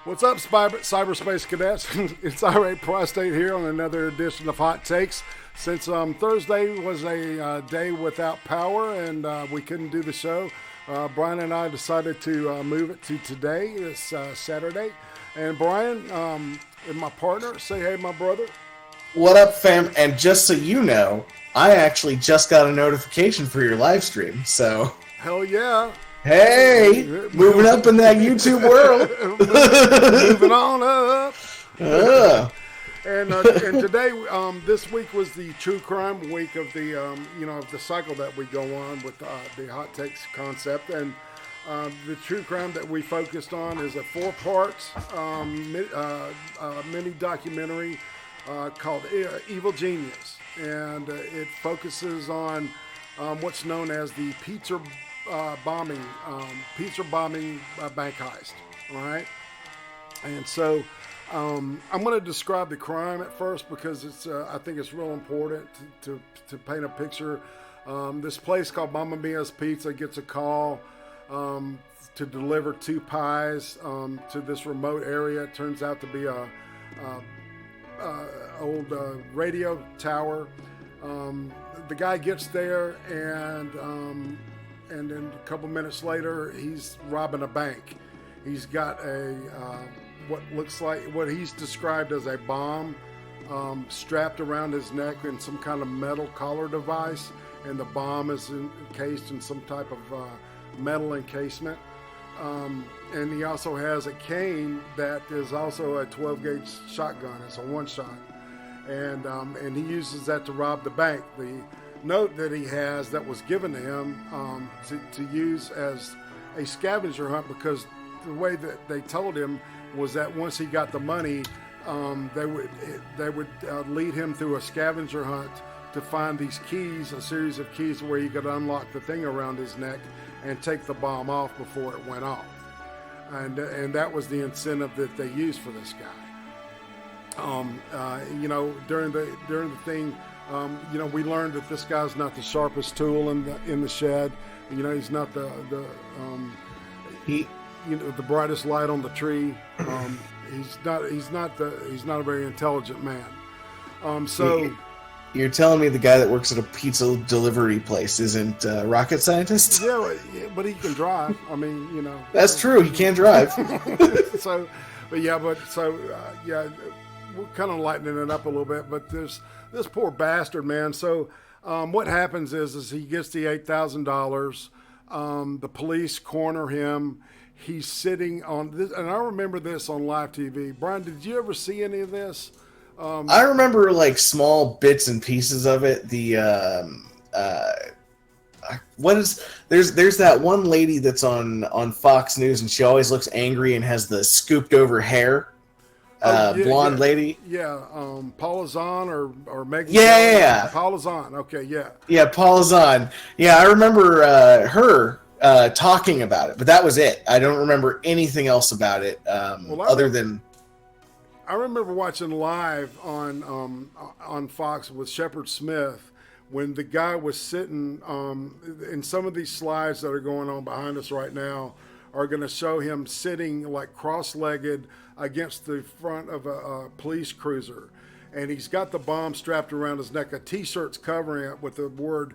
What's up, cyberspace cadets? It's IRATE PROSTATE here on another edition of Hot Takes. Since Thursday was a day without power and we couldn't do the show, Brian and I decided to move it to today, this Saturday. And Brian, and my partner, say hey, my brother. What up, fam? And just so you know, I actually just got a notification for your live stream, so... Hell yeah. Hey, moving up in that YouTube world. Moving on up. And today, this week was the true crime week of the, of the cycle that we go on with the hot takes concept. And the true crime that we focused on is a 4-part mini documentary called Evil Genius. And it focuses on what's known as the pizza bombing bank heist. All right, and so I'm going to describe the crime at first because it's I think it's real important to paint a picture. This place called Mamma Mia's Pizza gets a call to deliver 2 pies to this remote area. It turns out to be a old radio tower. The guy gets there and then a couple minutes later, he's robbing a bank. He's got what he's described as a bomb strapped around his neck in some kind of metal collar device, and the bomb is encased in some type of metal encasement. And he also has a cane that is also a 12-gauge shotgun. It's a one-shot, and he uses that to rob the bank. The note that he has that was given to him to use as a scavenger hunt, because the way that they told him was that once he got the money, they would lead him through a scavenger hunt to find these keys, a series of keys where he could unlock the thing around his neck and take the bomb off before it went off. And that was the incentive that they used for this guy. During the thing. We learned that this guy's not the sharpest tool in the shed. He's not the brightest light on the tree. He's not a very intelligent man. You're telling me the guy that works at a pizza delivery place isn't a rocket scientist? Yeah, but he can drive. I mean, That's true. He can drive. We're kind of lightening it up a little bit, but there's this poor bastard, man. So what happens is he gets the $8,000. The police corner him. He's sitting on this, and I remember this on live TV. Brian, did you ever see any of this? I remember like small bits and pieces of it. There's that one lady that's on Fox News, and she always looks angry and has the scooped over hair. Blonde lady. Yeah, Paula Zahn or Megan. Yeah. Paula Zahn. Okay, yeah. Yeah, Paula Zahn. Yeah, I remember her talking about it, but that was it. I don't remember anything else about it other than. I remember watching live on Fox with Shepard Smith when the guy was sitting. In some of these slides that are going on behind us right now are going to show him sitting like cross-legged against the front of a police cruiser, and he's got the bomb strapped around his neck. A T-shirt's covering it with the word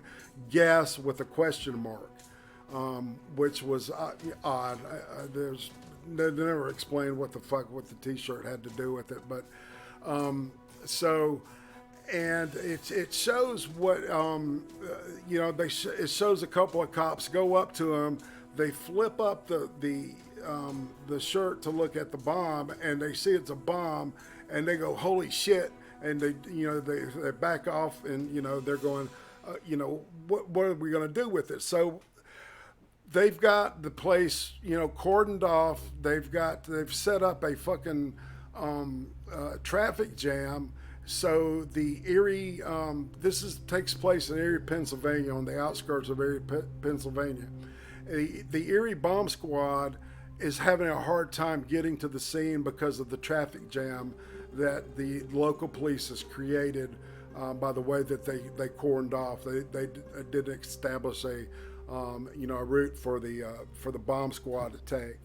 "guess" with a question mark, which was odd. They never explained what the T-shirt had to do with it, but and it shows what it shows a couple of cops go up to him. They flip up the shirt to look at the bomb, and they see it's a bomb, and they go, "Holy shit!" And they back off, and they're going, what are we going to do with it? So they've got the place, cordoned off. They've set up a fucking traffic jam. So the Erie, takes place in Erie, Pennsylvania, on the outskirts of Erie, Pennsylvania. The Erie bomb squad is having a hard time getting to the scene because of the traffic jam that the local police has created by the way that they cordoned off. They did establish a route for the bomb squad to take.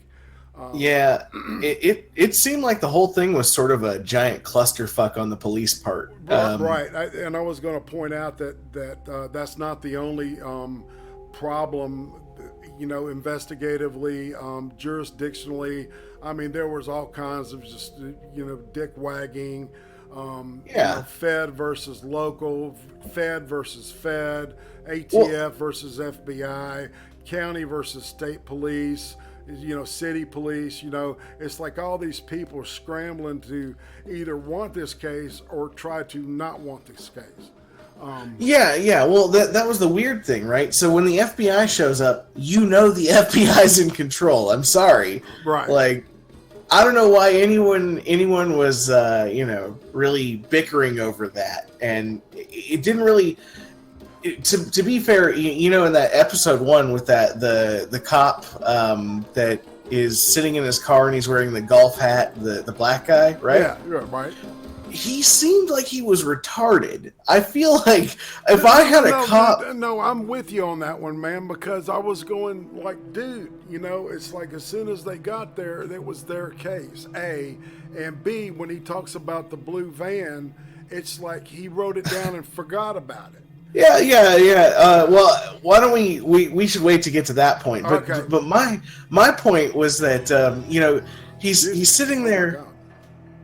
Yeah, it seemed like the whole thing was sort of a giant clusterfuck on the police part. Right. And I was going to point out that's not the only problem, investigatively, jurisdictionally. I mean, there was all kinds of just, dick wagging, Yeah. Fed versus local, Fed versus Fed, ATF Well, versus FBI, county versus state police, city police. It's like all these people scrambling to either want this case or try to not want this case. yeah. Well, that was the weird thing, right? So when the FBI shows up, the FBI's in control. I'm sorry. Right. Like, I don't know why anyone was really bickering over that, and it didn't really. To be fair, in that episode 1 with that the cop that is sitting in his car and he's wearing the golf hat, the black guy, right? Yeah, right. He seemed like he was retarded. I feel like if I had a cop... No, I'm with you on that one, man, because I was going like, dude, it's like as soon as they got there, it was their case, A. And B, when he talks about the blue van, it's like he wrote it down and forgot about it. Yeah. Well, why don't we should wait to get to that point. But Okay. But my point was that he's sitting there.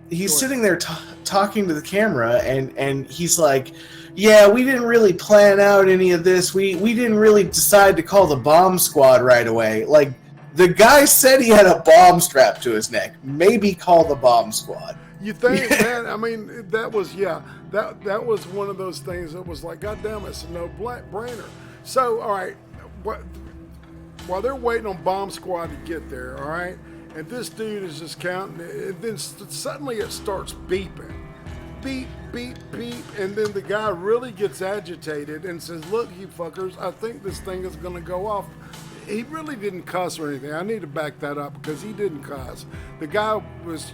He's sitting there talking to the camera, and he's like, yeah, we didn't really plan out any of this. We didn't really decide to call the bomb squad right away. Like, the guy said he had a bomb strapped to his neck. Maybe call the bomb squad. You think, man? I mean, that was that was one of those things that was like, God damn, it's a no-brainer. So, all right, while they're waiting on bomb squad to get there, all right, and this dude is just counting, and then suddenly it starts beeping. Beep, beep, beep, and then the guy really gets agitated and says, look, you fuckers, I think this thing is going to go off. He really didn't cuss or anything. I need to back that up because he didn't cuss. The guy was,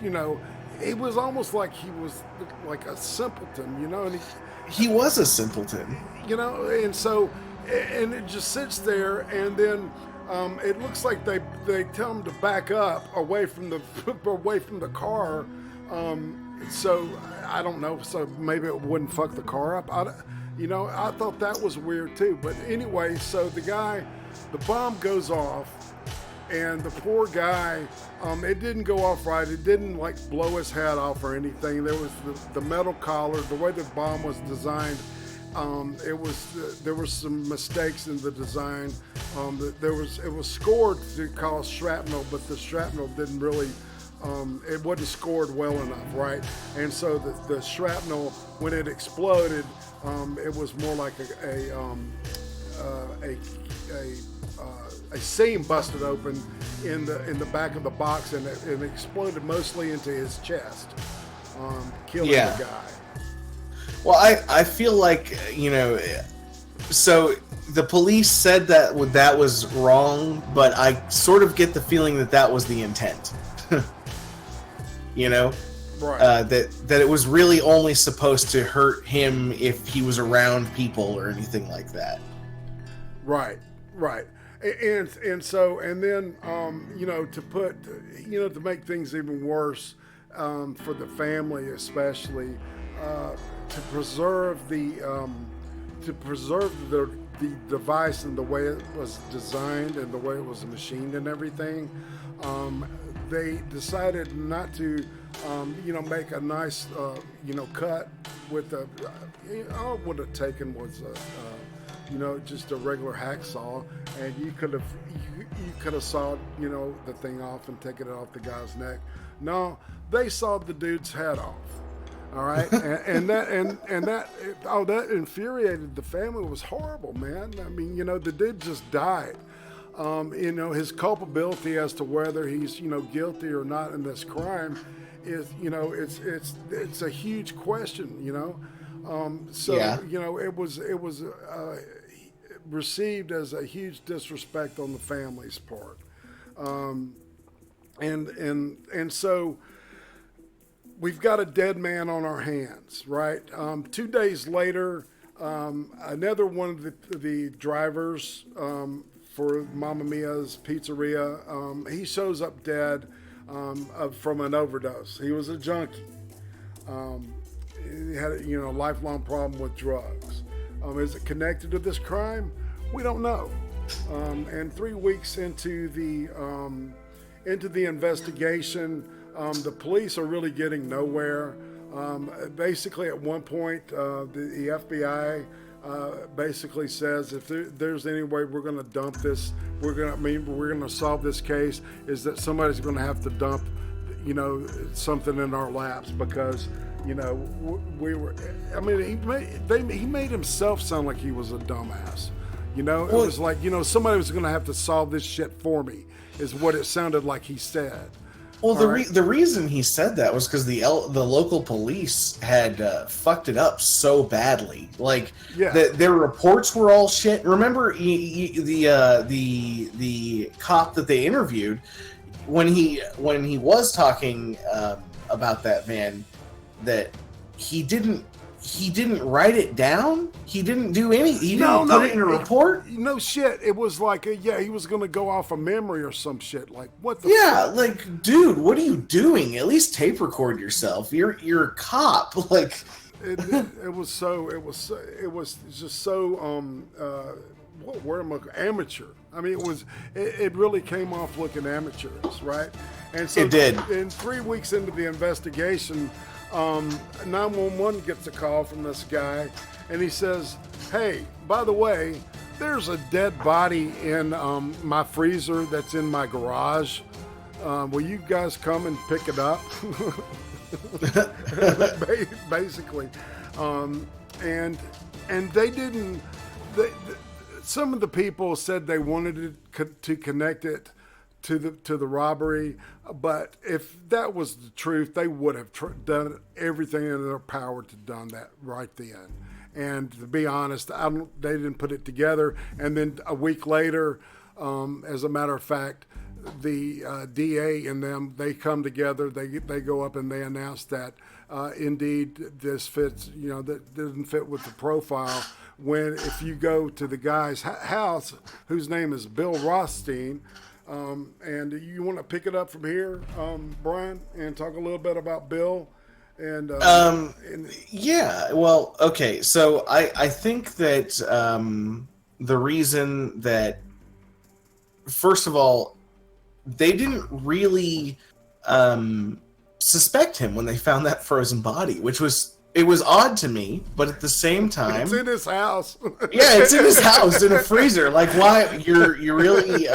it was almost like he was like a simpleton, and he was a simpleton. And so, and it just sits there, and then it looks like they tell him to back up away from the car. So I don't know. So maybe it wouldn't fuck the car up. I thought that was weird too. But anyway, so the bomb goes off, and the poor guy, it didn't go off right. It didn't like blow his hat off or anything. There was the metal collar, the way the bomb was designed. There were some mistakes in the design. It was scored to cause shrapnel, but the shrapnel didn't really. It wasn't scored well enough, right? And so the shrapnel, when it exploded, it was more like a seam busted open in the back of the box, and it exploded mostly into his chest, killing the guy. Well, I feel like, so the police said that was wrong, but I sort of get the feeling that was the intent. Right. That it was really only supposed to hurt him if he was around people or anything like that. Right. And so, and then, to make things even worse, for the family especially, to preserve the device and the way it was designed and the way it was machined and everything, they decided not to, make a nice, cut with all it would have taken was just a regular hacksaw, and you could have sawed, the thing off and taken it off the guy's neck. No, they sawed the dude's head off. All right, that infuriated the family. It was horrible, man. I mean, the dude just died. His culpability as to whether he's guilty or not in this crime is it's a huge question. It was received as a huge disrespect on the family's part, and so. We've got a dead man on our hands, right? 2 days later, another one of the drivers for Mamma Mia's Pizzeria. He shows up dead from an overdose. He was a junkie. He had a lifelong problem with drugs. Is it connected to this crime? We don't know. And 3 weeks into the investigation, the police are really getting nowhere. Basically, at one point, the FBI basically says if there's any way we're going to dump this, we're going to solve this case, is that somebody's going to have to dump, something in our laps, because we were. I mean, he made himself sound like he was a dumbass. It was like somebody was going to have to solve this shit for me, is what it sounded like he said. Well, the reason he said that was because the local police had fucked it up so badly. Like, their reports were all shit. Remember the cop that they interviewed, when he was talking about that van, that he didn't write it down. He didn't do anything. He didn't put it in a report. No shit. It was like, he was going to go off of memory or some shit. Like, what the fuck? Like, dude, what are you doing? At least tape record yourself. You're a cop. Like, it was just so what word am I? Amateur. I mean, it really came off looking amateurish, right? And so it did. And 3 weeks into the investigation, 911 gets a call from this guy, and he says, "Hey, by the way, there's a dead body in my freezer that's in my garage. Will you guys come and pick it up?" Basically, and they didn't. Some of the people said they wanted to connect it to the robbery, but if that was the truth, they would have done everything in their power to done that right then. And to be honest, they didn't put it together. And then a week later, as a matter of fact, the DA and them, they come together. They go up and they announce that indeed this fits. That doesn't fit with the profile. When if you go to the guy's house, whose name is Bill Rothstein. And you want to pick it up from here, Brian, and talk a little bit about Bill? And yeah, well, okay. So I think that the reason that, first of all, they didn't really suspect him when they found that frozen body, which was. It was odd to me, but at the same time, it's in his house. Yeah, it's in his house in a freezer. Like, why you're really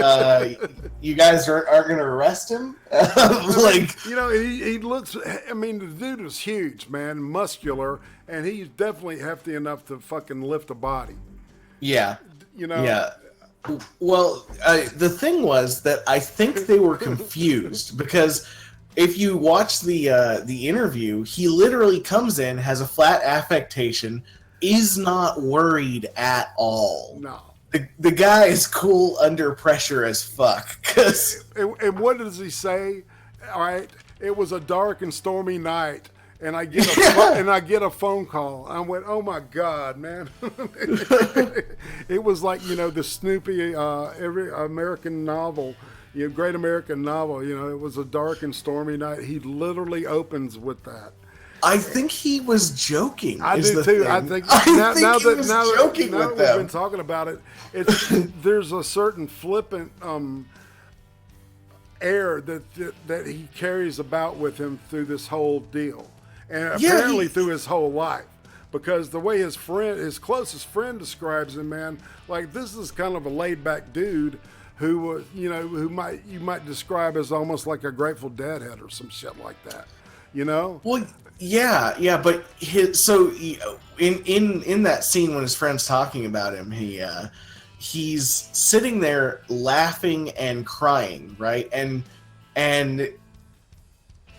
you guys aren't going to arrest him? Like, he looks. I mean, the dude is huge, man, muscular, and he's definitely hefty enough to fucking lift a body. Yeah, Yeah. Well, the thing was that I think they were confused because. If you watch the interview, he literally comes in, has a flat affectation, is not worried at all. No. The guy is cool under pressure as fuck. And what does he say? All right, it was a dark and stormy night, and I get a phone call. I went, oh my God, man! It was like the Snoopy every American novel. Great American novel. It was a dark and stormy night. He literally opens with that. I think he was joking. I do too. Thing. I think now that we've been talking about it, there's a certain flippant air that he carries about with him through this whole deal, and apparently through his whole life. Because the way his closest friend describes him, man, like this is kind of a laid back dude. Who you might describe as almost like a Grateful Dead head or some shit like that, Well, yeah, but in that scene when his friend's talking about him, he's sitting there laughing and crying, right? And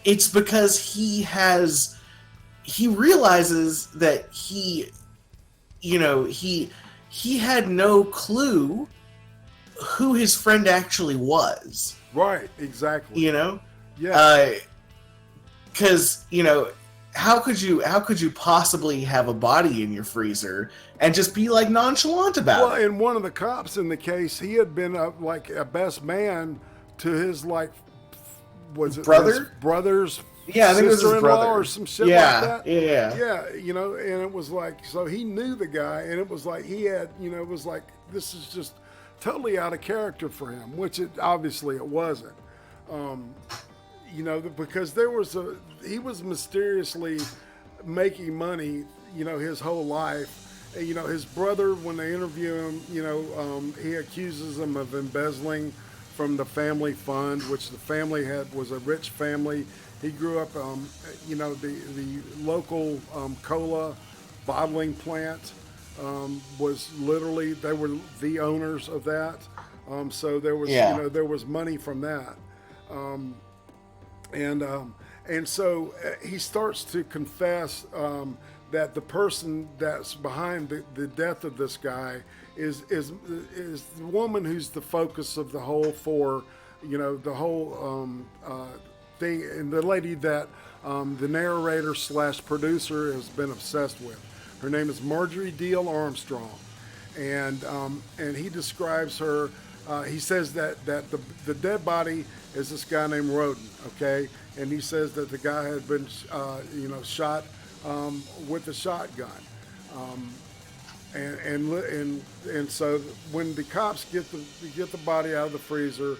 it's because he realizes that he had no clue who his friend actually was. Right, exactly. Yeah. Because, how could you possibly have a body in your freezer and just be like nonchalant about Well, it? and one of the cops in the case, he had been like a best man to his like, was it his Brother? brother's Yeah, I think it was his sister-in-law brother. or some shit like Yeah, that? yeah. Yeah, you know, and it was like, so he knew the guy, and it was like he had, you know, it was like, this is just totally out of character for him, which it obviously it wasn't. You know, because he was mysteriously making money, you know, his whole life. And, you know, his brother, when they interview him, you know, he accuses him of embezzling from the family fund, which the family was a rich family. He grew up, you know, the local cola bottling plant was literally, they were the owners of that. So there was, Yeah. you know, there was money from that. And so he starts to confess that the person that's behind the death of this guy is the woman who's the focus of the whole the whole thing, and the lady that the narrator / producer has been obsessed with. Her name is Marjorie Deal Armstrong, and he describes her. He says that the dead body is this guy named Roden, okay, and he says that the guy had been shot with a shotgun, and so when the cops get the body out of the freezer,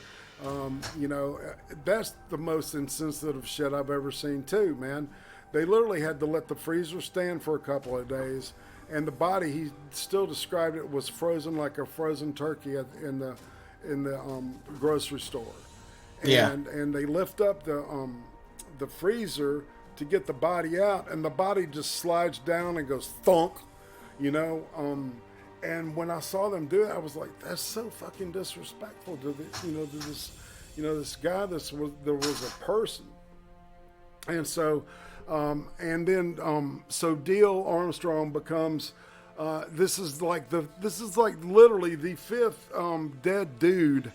you know, that's the most insensitive shit I've ever seen too, man. They literally had to let the freezer stand for a couple of days, and the body, he still described it, was frozen like a frozen turkey in the grocery store. And they lift up the freezer to get the body out, and the body just slides down and goes thunk, you know. And when I saw them do it, I was like, that's so fucking disrespectful to this guy. There was a person. And so, so Deal Armstrong becomes. This is like literally the fifth dead dude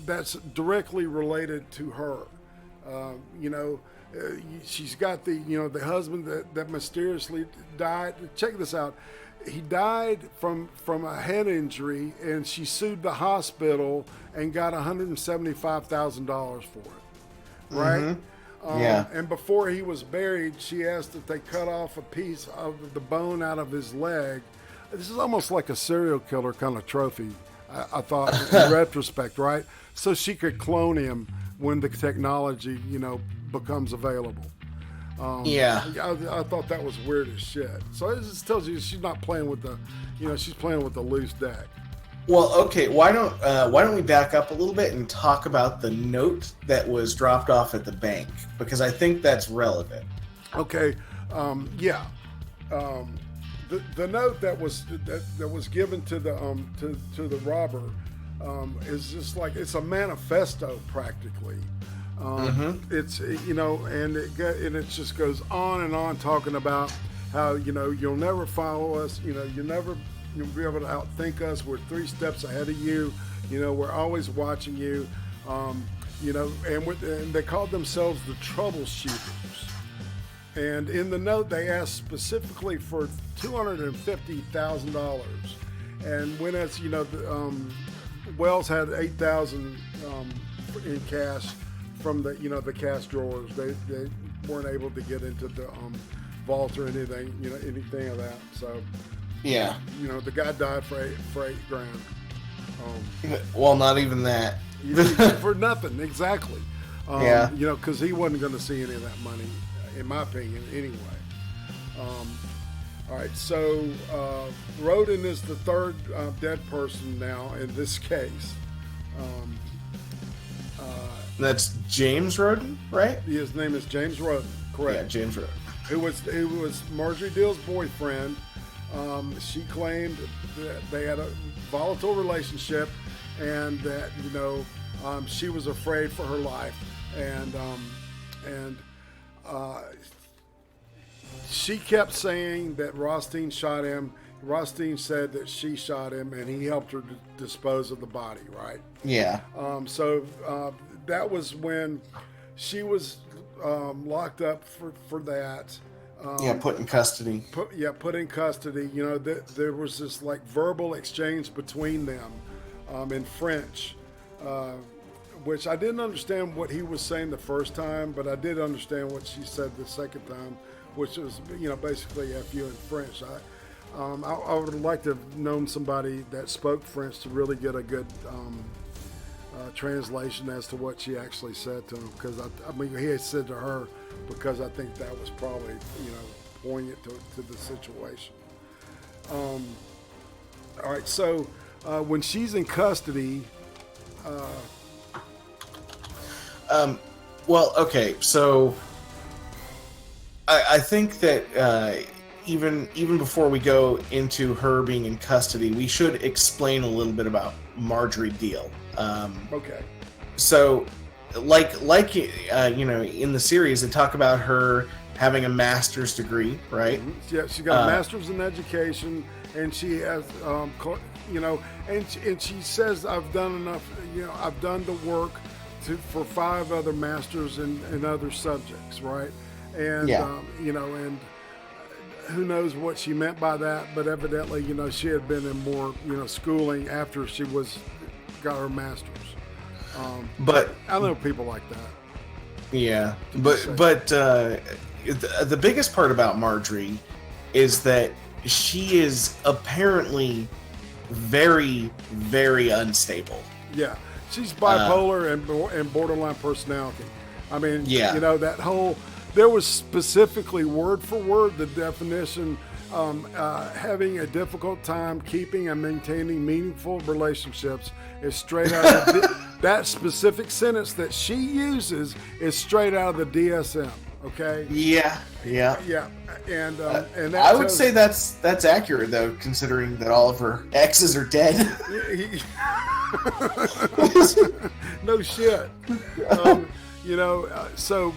that's directly related to her. She's got the husband that mysteriously died. Check this out. He died from a head injury, and she sued the hospital and got $175,000 for it. Right? Mm-hmm. And before he was buried, she asked that they cut off a piece of the bone out of his leg. This is almost like a serial killer kind of trophy, I thought, in retrospect, right? So she could clone him when the technology, becomes available. I thought that was weird as shit. So it just tells you she's not playing with she's playing with the loose deck. Well, okay. Why don't we back up a little bit and talk about the note that was dropped off at the bank, because I think that's relevant. Okay. The note that was given to the robber is just like, it's a manifesto practically. It's and it just goes on and on, talking about how you'll never follow us, you'll be able to outthink us. We're 3 steps ahead of you. We're always watching you. And they called themselves the troubleshooters. And in the note, they asked specifically for $250,000. And when it's Wells had $8,000 in cash from the cash drawers. They weren't able to get into the vault or anything of that. So. Yeah. The guy died for $8,000. Well, not even that. For nothing, exactly. Yeah. Because he wasn't going to see any of that money, in my opinion, anyway. All right, so Roden is the third dead person now in this case. That's James Roden, right? His name is James Roden, correct? Yeah, James Roden. Who was Marjorie Deal's boyfriend. She claimed that they had a volatile relationship, and that she was afraid for her life, and she kept saying that Rothstein shot him. Rothstein said that she shot him, and he helped her dispose of the body. Right? Yeah. So that was when she was locked up for that. Put in custody. Put in custody. You know, there was this like verbal exchange between them in French, which I didn't understand what he was saying the first time, but I did understand what she said the second time, which was, you know, basically "F you" in French. I would like to have known somebody that spoke French to really get a good translation as to what she actually said to him, because I mean, he had said to her, because I think that was probably, you know, poignant to the situation. All right, so when she's in custody, well, okay, so I think that even before we go into her being in custody, we should explain a little bit about Marjorie Deal. Okay. So, like you know, in the series, they talk about her having a master's degree, right? Mm-hmm. Yeah, she got a master's in education, and she has, you know, and she says, I've done enough. You know, I've done the work for 5 other masters in other subjects, right? And you know, and who knows what she meant by that, but evidently, you know, she had been in more, you know, schooling after she got her master's. But I know people like that. Yeah, but the biggest part about Marjorie is that she is apparently very, very unstable. Yeah, she's bipolar and borderline personality. I mean, you know, that whole, there was specifically word for word the definition, having a difficult time keeping and maintaining meaningful relationships is straight out of that specific sentence that she uses is straight out of the DSM. Okay. Yeah. And that I would say that's accurate though, considering that all of her exes are dead. No shit. You know, so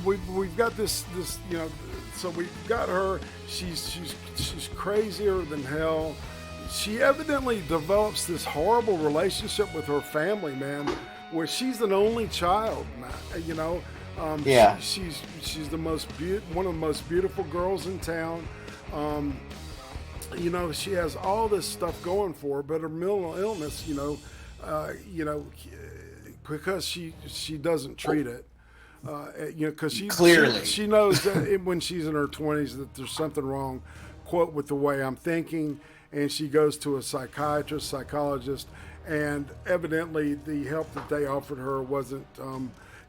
we've got this, you know, so we've got her. She's crazier than hell. She evidently develops this horrible relationship with her family, man, where she's an only child, man, you know. She's the one of the most beautiful girls in town. You know, she has all this stuff going for her, but her mental illness, you know, because she doesn't treat it. You know, because she knows that when she's in her 20s that there's something wrong, quote, with the way I'm thinking, and she goes to a psychiatrist, psychologist, and evidently the help that they offered her wasn't.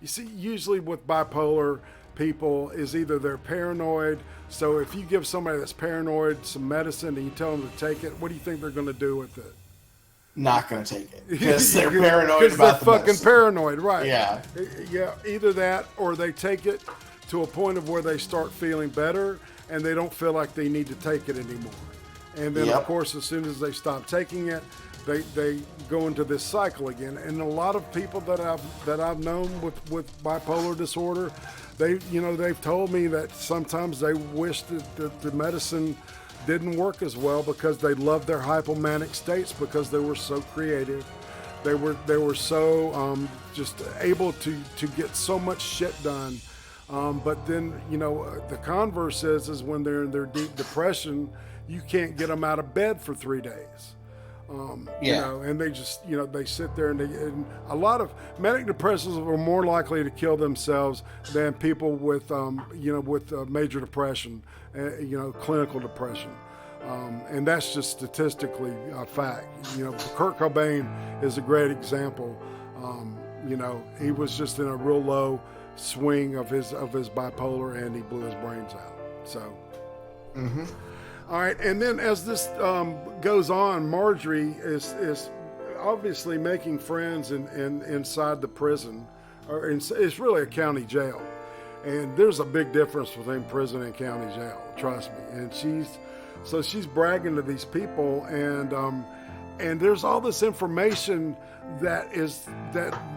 You see, usually with bipolar people is either they're paranoid. So if you give somebody that's paranoid some medicine and you tell them to take it, what do you think they're going to do with it? Not going to take it because they're paranoid about the fucking medicine. Paranoid, right? Yeah. Either that or they take it to a point of where they start feeling better and they don't feel like they need to take it anymore. And then, of course, as soon as they stop taking it, they go into this cycle again. And a lot of people that I've known with bipolar disorder, they've told me that sometimes they wish that the medicine didn't work as well because they loved their hypomanic states because they were so creative. They were so just able to get so much shit done. But then, you know, the converse is when they're in their deep depression, you can't get them out of bed for 3 days. You know, and they just, you know, they sit there and a lot of manic depressives are more likely to kill themselves than people with, with major depression, you know, clinical depression. And that's just statistically a fact. You know, Kurt Cobain is a great example. You know, he was just in a real low swing of his bipolar and he blew his brains out. So. Mm-hmm. All right, and then as this goes on, Marjorie is obviously making friends inside the prison, it's really a county jail, and there's a big difference between prison and county jail. Trust me. And she's bragging to these people, and there's all this information that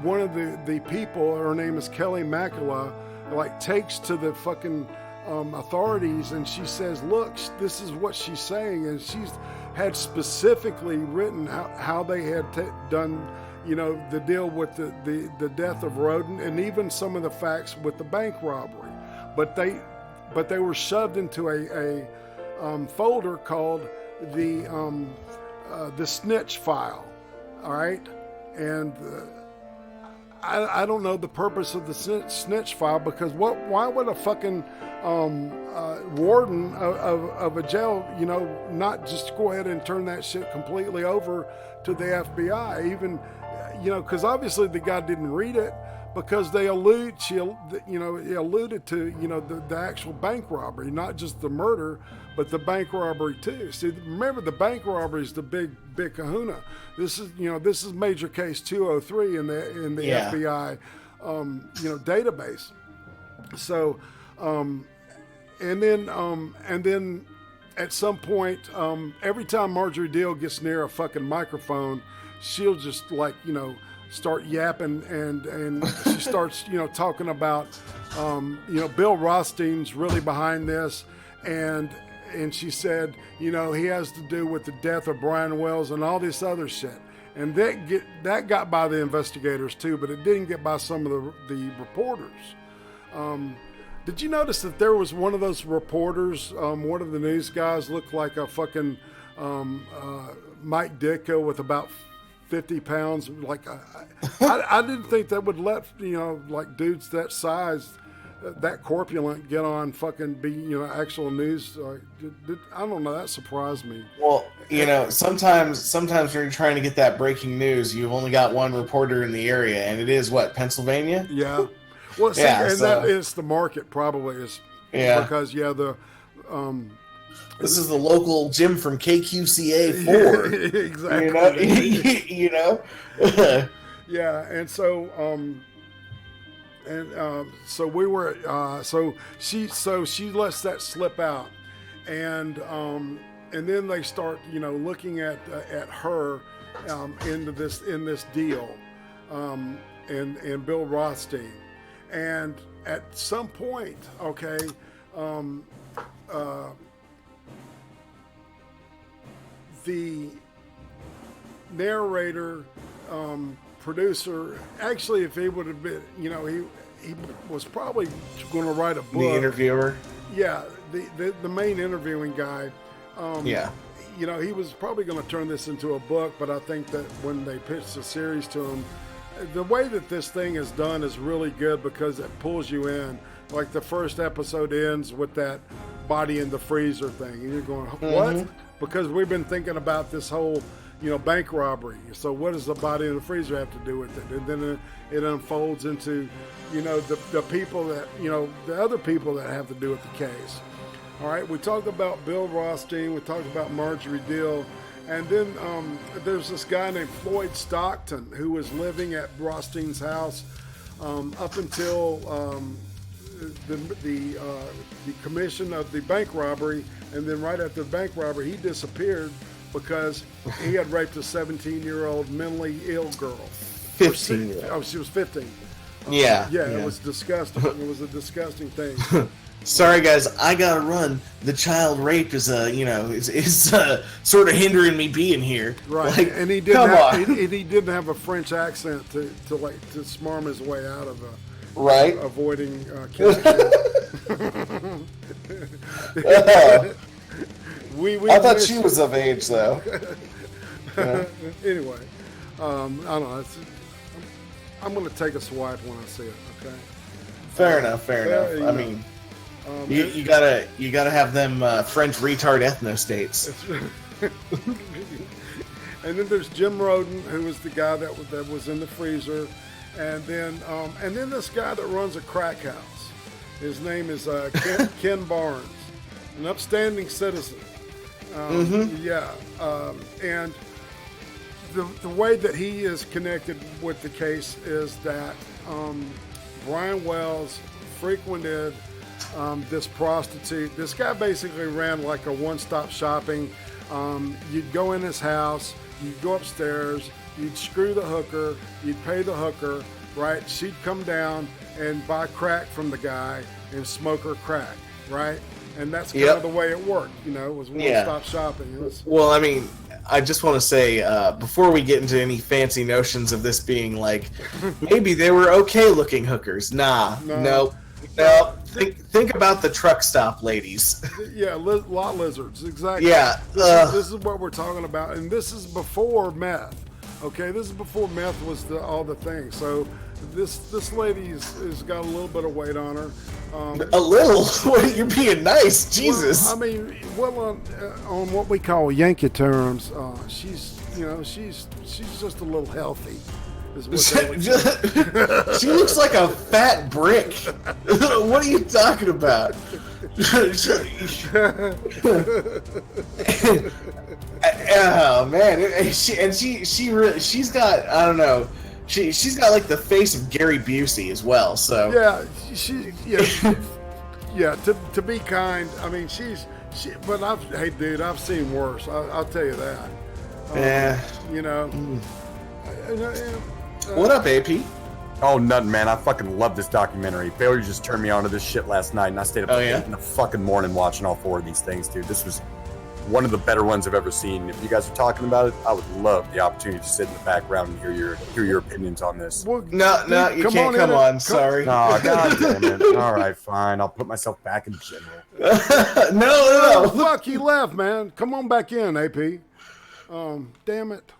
one of the people, her name is Kelly Macula, like takes to the fucking authorities, and she says, look, this is what she's saying, and she's had specifically written how they had done, the deal with the death of Roden, and even some of the facts with the bank robbery, but they were shoved into a folder called the snitch file. All right, and I don't know the purpose of the snitch file, because why would a fucking warden of a jail, not just go ahead and turn that shit completely over to the FBI, even, because obviously the guy didn't read it, because he alluded to, the actual bank robbery, not just the murder, but the bank robbery too. See, remember, the bank robbery is the big kahuna. This is major case 203 in the FBI, database. So, and then at some point, every time Marjorie Deal gets near a fucking microphone, she'll just start yapping, and she starts, talking about, Bill Rothstein's really behind this, and she said, he has to do with the death of Brian Wells and all this other shit. And that got by the investigators too, but it didn't get by some of the reporters. Did you notice that there was one of those reporters, one of the news guys, looked like a fucking Mike Ditka with about 50 pounds? I didn't think that would let, dudes that size, that corpulent, get on fucking be, actual news. I don't know, that surprised me. Well, sometimes when you're trying to get that breaking news, you've only got one reporter in the area, and it is Pennsylvania? Yeah. Well, see, that is the market, probably is. Yeah. Because this is the local Jim from KQCA 4. Exactly. Yeah, and so so we were so she lets that slip out, and then they start looking at her in this deal, and Bill Rothstein, and at some point, the narrator, producer, actually, if he would have been, he was probably going to write a book. The interviewer? Yeah, the main interviewing guy. He was probably going to turn this into a book, but I think that when they pitched the series to him, the way that this thing is done is really good, because it pulls you in. Like, the first episode ends with that body in the freezer thing, and you're going, what? Mm-hmm. Because we've been thinking about this whole, bank robbery. So what does the body in the freezer have to do with it? And then it unfolds into, the people that, the other people that have to do with the case. All right, we talked about Bill Rothstein, we talked about Marjorie Deal, and then there's this guy named Floyd Stockton who was living at Rothstein's house up until the commission of the bank robbery, and then right after the bank robbery, he disappeared because he had raped a 17-year-old mentally ill girl. 15. Oh, she was 15. Yeah. It was disgusting. It was a disgusting thing. Sorry, guys, I gotta run. The child rape is sort of hindering me being here. Right, and he didn't have a French accent to smarm his way out of avoiding capture. I thought she was of age, though. Anyway, I don't know. I'm going to take a swipe when I see it. Okay. Fair enough. I mean, you gotta have them French retard ethno states. And then there's Jim Roden, who was the guy that was in the freezer, and then this guy that runs a crack house. His name is Ken Barnes, an upstanding citizen. Yeah, and the way that he is connected with the case is that Brian Wells frequented this prostitute. This guy basically ran like a one-stop shopping. You'd go in his house, you'd go upstairs, you'd screw the hooker, you'd pay the hooker, right? She'd come down and buy crack from the guy and smoke her crack, right? And that's kind of the way it worked, it was one-stop shopping. Well, I mean, I just want to say, before we get into any fancy notions of this being like, maybe they were okay-looking hookers. Nah, no. Think about the truck stop ladies. Yeah, lot lizards, exactly. Yeah. This is what we're talking about, and this is before meth. Okay, this is before meth was all the thing. So this lady has got a little bit of weight on her. A little? You're being nice, Jesus. Well, I mean, on what we call Yankee terms, she's just a little healthy. Is what they would say. She looks like a fat brick. What are you talking about? Oh man, she's got, I don't know. She's got like the face of Gary Busey as well. So yeah. To be kind, I mean but hey dude, I've seen worse. I'll tell you that. Yeah. You know. What up, AP? Oh, nothing, man. I fucking love this documentary. Bailey just turned me on to this shit last night, and I stayed up 8 in the fucking morning watching all 4 of these things, dude. This was one of the better ones I've ever seen. If you guys are talking about it, I would love the opportunity to sit in the background and hear your opinions on this. Well, no, you can't come on. Sorry. Oh, god damn it. All right, fine. I'll put myself back in general. No. Fuck, he left, man. Come on back in, AP. Damn it.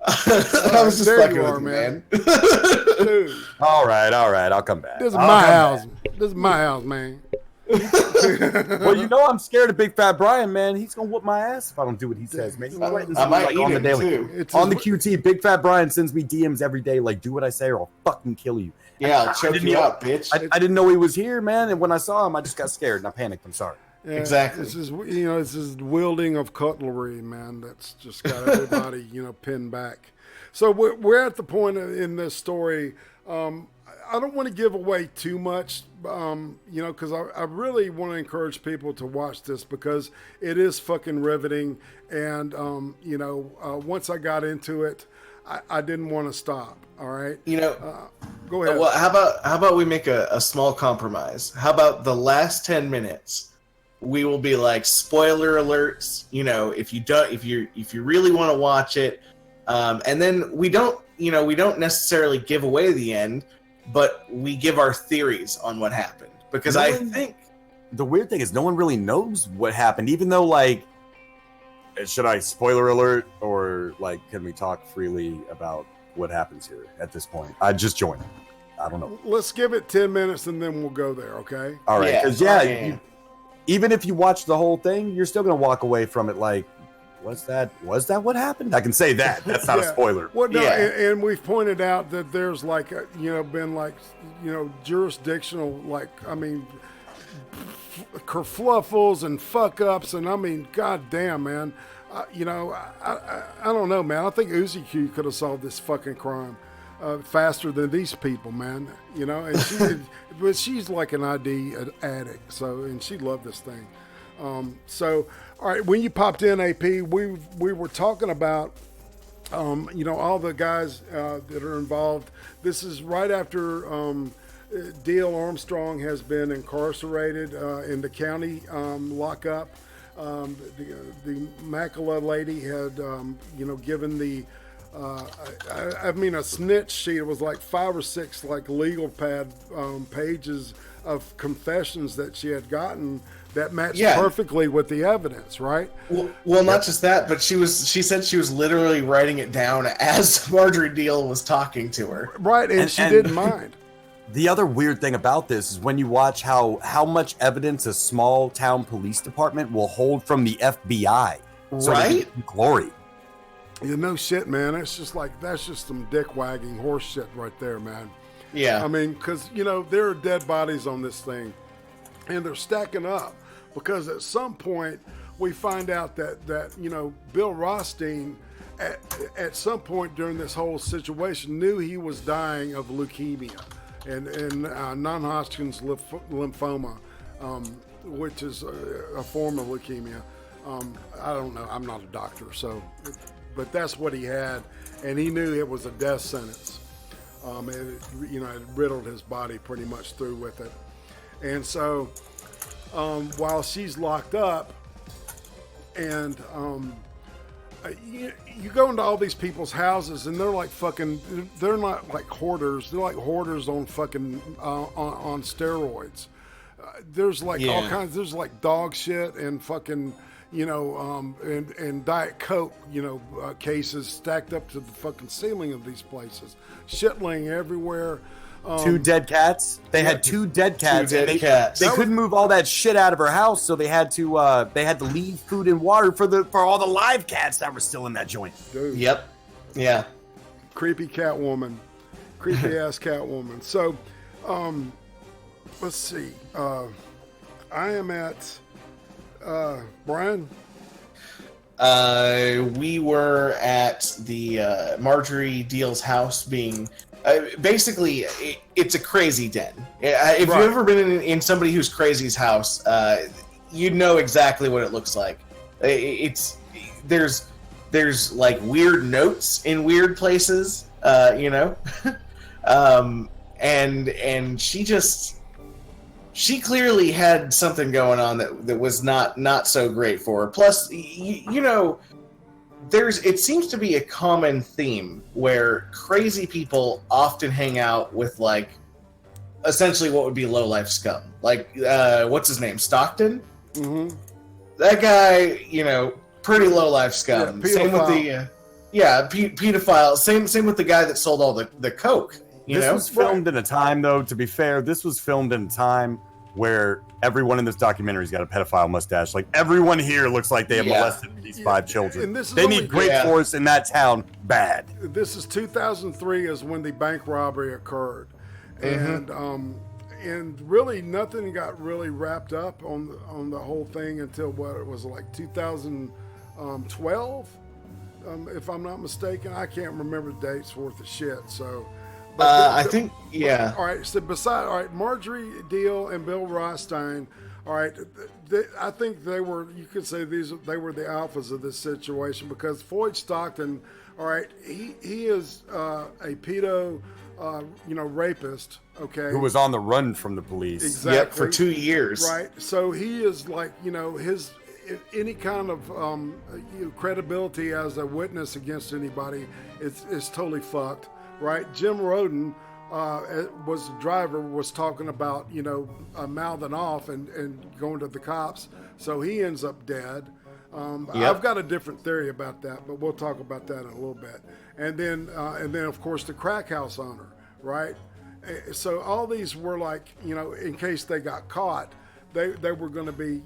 I was just fucking with you, man. Dude. All right. I'll come back. This is my house. This is my house, man. Well, you know I'm scared of Big Fat Brian, man. He's gonna whoop my ass if I don't do what he says, man. I might eat him too. On the QT, Big Fat Brian sends me DMs every day, like, do what I say or I'll fucking kill you. Yeah, I'll choke you out, bitch. I didn't know he was here, man, and when I saw him, I just got scared and I panicked. I'm sorry. Yeah, exactly. This is wielding of cutlery, man. That's just got everybody, pinned back. So we're at the point in this story. I don't want to give away too much, because I really want to encourage people to watch this because it is fucking riveting. And, once I got into it, I didn't want to stop. All right. Go ahead. Well, how about we make a small compromise? How about the last 10 minutes? We will be like spoiler alerts, if you really want to watch it. And then we don't necessarily give away the end, but we give our theories on what happened. Because I think the weird thing is no one really knows what happened, even though, like, should I spoiler alert or, like, can we talk freely about what happens here at this point? I just joined. I don't know. Let's give it 10 minutes and then we'll go there, okay? All right. Because, even if you watch the whole thing, you're still going to walk away from it like, was that what happened? I can say that. That's not a spoiler. Well, no, and we've pointed out that there's been jurisdictional, kerfluffles and fuck ups, and I mean, goddamn, man. I don't know, man. I think Uzi Q could have solved this fucking crime faster than these people, man. And but she's like an ID addict, and she loved this thing. So, all right, when you popped in, AP, we were talking about, all the guys that are involved. This is right after D.L. Armstrong has been incarcerated in the county lockup. The Makala lady had, given the, a snitch sheet. It was like 5 or 6 legal pad pages of confessions that she had gotten that matched perfectly with the evidence, right? Well, not just that, but she said she was literally writing it down as Marjorie Deal was talking to her. Right, and she didn't mind. The other weird thing about this is when you watch how much evidence a small town police department will hold from the FBI. Right? Glory. No shit, man. That's just some dick wagging horse shit right there, man. Yeah. I mean, because, there are dead bodies on this thing, and they're stacking up. Because at some point, we find out that Bill Rothstein, at some point during this whole situation, knew he was dying of leukemia and non-Hodgkin's lymphoma, which is a form of leukemia. I don't know. I'm not a doctor, but that's what he had, and he knew it was a death sentence. It riddled his body pretty much through with it, and so. While she's locked up, and you go into all these people's houses and they're like fucking. They're not like hoarders. They're like hoarders on fucking on steroids. There's like all kinds. There's like dog shit and fucking. And Diet Coke, cases stacked up to the fucking ceiling of these places. Shit laying everywhere. 2 dead cats. They had 2 dead cats. They couldn't move all that shit out of her house, so they had to leave food and water for all the live cats that were still in that joint. Dude. Yep. Yeah. Creepy cat woman. Creepy ass cat woman. So, let's see. I am at Brian. We were at the Marjorie Deal's house being basically it's a crazy den. If you've ever been in somebody who's crazy's house, you know exactly what it looks like. There's like weird notes in weird places, and she clearly had something going on that was not so great for her. Plus, it seems to be a common theme where crazy people often hang out with like essentially what would be low life scum. Like what's his name? Stockton? Mm-hmm. That guy, pretty low life scum. Yeah, same with the pedophile. Same with the guy that sold all the coke. This was filmed in a time, though, to be fair, this was filmed in a time where everyone in this documentary's got a pedophile mustache. Like, everyone here looks like they have molested these 5 children. They need great force in that town bad. This is 2003 is when the bank robbery occurred. Mm-hmm. And really nothing got really wrapped up on the whole thing until what it was like 2012, if I'm not mistaken. I can't remember the dates worth of shit, so... I think, yeah. All right. So Marjorie Deal and Bill Rothstein. All right. I think they were. You could say they were the alphas of this situation because Floyd Stockton. All right. He is a pedo, rapist. Okay. Who was on the run from the police? Exactly. Yep, for 2 years. Right. So he is like his any kind of credibility as a witness against anybody is totally fucked. Right, Jim Roden was the driver. Was talking about mouthing off and going to the cops. So he ends up dead. I've got a different theory about that, but we'll talk about that in a little bit. And then of course the crack house owner. Right, so all these were like in case they got caught, they were going to be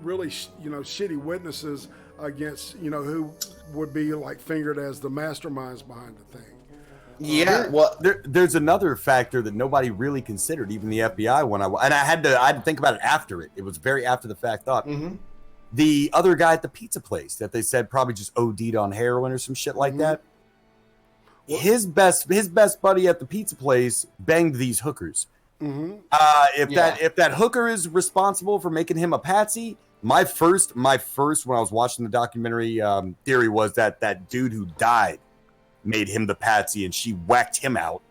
really shitty witnesses against who would be like fingered as the masterminds behind the thing. Yeah, there's another factor that nobody really considered, even the FBI. I had to think about it after it. It was very after the fact thought. Mm-hmm. The other guy at the pizza place that they said probably just OD'd on heroin or some shit like that. His best buddy at the pizza place banged these hookers. Mm-hmm. If that hooker is responsible for making him a patsy, my first when I was watching the documentary theory was that dude who died made him the patsy and she whacked him out.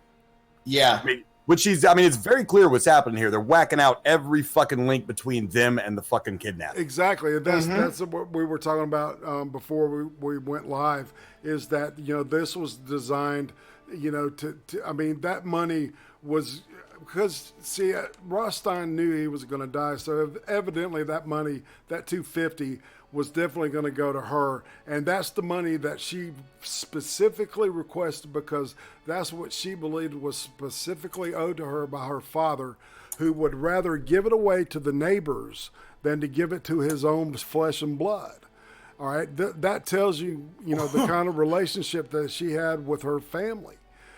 Yeah. It's very clear what's happening here. They're whacking out every fucking link between them and the fucking kidnapping. Exactly. That's what we were talking about before we went live, is that, this was designed, that money was... Because, see, Rothstein knew he was going to die, so evidently that money, that $250, was definitely going to go to her. And that's the money that she specifically requested because that's what she believed was specifically owed to her by her father, who would rather give it away to the neighbors than to give it to his own flesh and blood. All right? That tells you, the kind of relationship that she had with her family.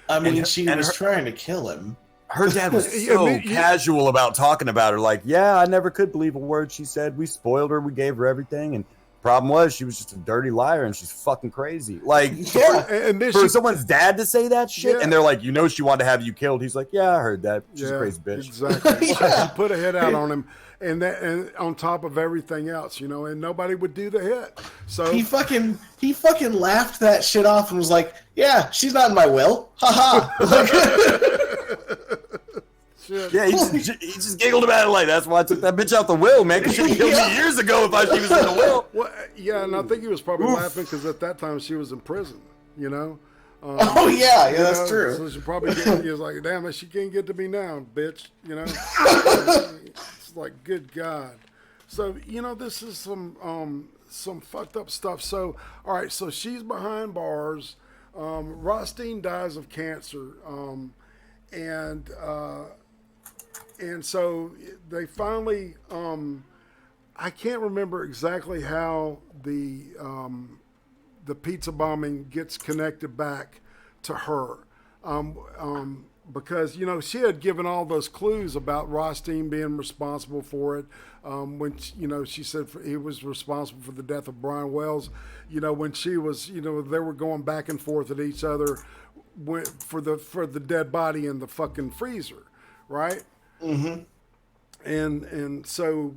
I mean, she was trying to kill him. Her dad was so casual about talking about her. Like, yeah, I never could believe a word she said. We spoiled her. We gave her everything. And problem was she was just a dirty liar and she's fucking crazy. Like, for someone's dad to say that shit and they're like, she wanted to have you killed. He's like, yeah, I heard that. She's a crazy bitch. Exactly. She put a hit out on him. And on top of everything else, and nobody would do the hit. So he fucking laughed that shit off and was like, yeah, she's not in my will. Ha ha. shit. Yeah, he just giggled about it like, that's why I took that bitch out the will, man. Cause she killed me years ago if she was in the will. Well, yeah, and I think he was probably laughing because at that time she was in prison, you know? That's true. So she probably he was like, damn it, she can't get to me now, bitch, you know? It's like, good God. So, you know, this is some fucked up stuff. So, all right, so she's behind bars. Rothstein dies of cancer. And so they finally, I can't remember exactly how the pizza bombing gets connected back to her. Because, you know, she had given all those clues about Rothstein being responsible for it. When, you know, she said he was responsible for the death of Brian Wells. You know, when she was, you know, they were going back and forth at each other for the dead body in the fucking freezer, right? Mm-hmm. And so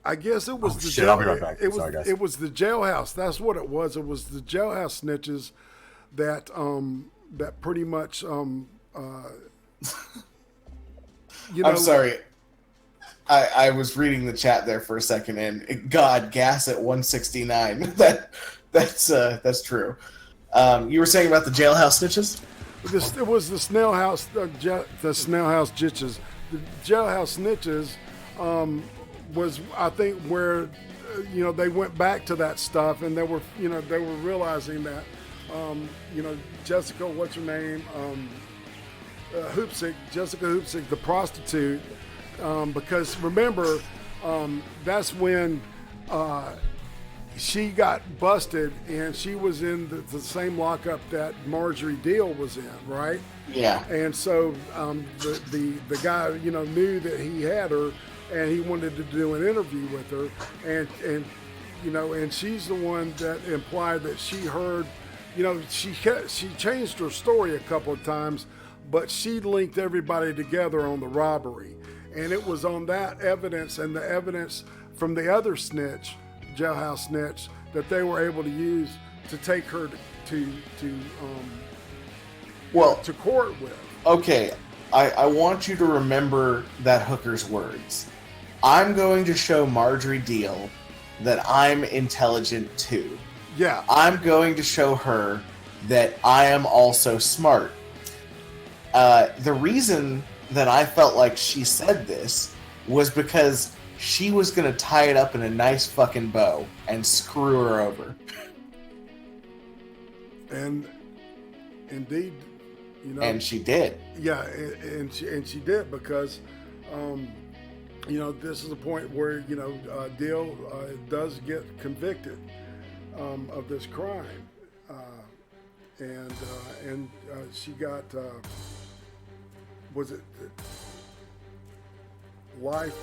I guess it was I'll be right back. It was the jailhouse. That's what it was. It was the jailhouse snitches that that pretty much you know. I'm sorry. I was reading the chat there for a second, and God, gas at 169. That's true. You were saying about the jailhouse snitches? It was the snail house, the snail house jitches. The jailhouse snitches was, I think, where you know, they went back to that stuff, and they were realizing that you know, Jessica, what's her name, Jessica Hoopsick, the prostitute. Because remember, that's when she got busted, and she was in the same lockup that Marjorie Deal was in, right? Yeah. And so the guy, you know, knew that he had her, and he wanted to do an interview with her, and you know, and she's the one that implied that she heard, you know, she changed her story a couple of times, but she linked everybody together on the robbery. And it was on that evidence and the evidence from the other snitch, jailhouse snitch, that they were able to use to take her to court with. Okay, I want you to remember that hooker's words. I'm going to show Marjorie Deal that I'm intelligent too. Yeah. I'm going to show her that I am also smart. The reason that I felt like she said this was because she was going to tie it up in a nice fucking bow and screw her over. And indeed, you know. And she did. Yeah, and she did, because, you know, this is a point where, you know, Deal does get convicted of this crime, and she got. Was it life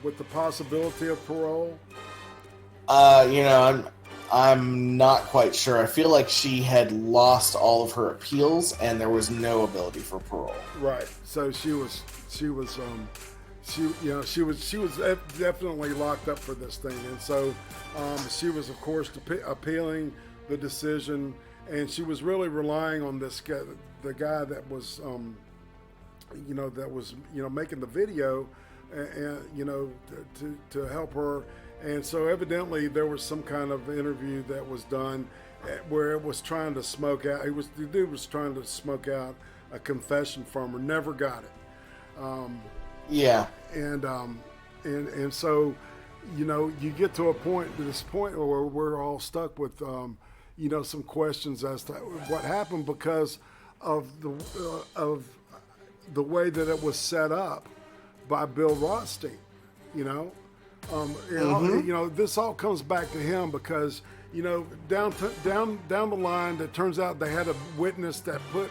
with the possibility of parole? You know, I'm not quite sure. I feel like she had lost all of her appeals, and there was no ability for parole. Right. So she was definitely locked up for this thing, and so she was, of course, appealing the decision, and she was really relying on this guy, the guy that was. Making the video, and you know, to help her. And so evidently there was some kind of interview that was done where it was trying to smoke out. The dude was trying to smoke out a confession from her, never got it. Yeah. And so, you know, you get to this point where we're all stuck with, you know, some questions as to what happened because of the way that it was set up by Bill Rothstein, you know. You know, this all comes back to him because, you know, down the line, it turns out they had a witness that put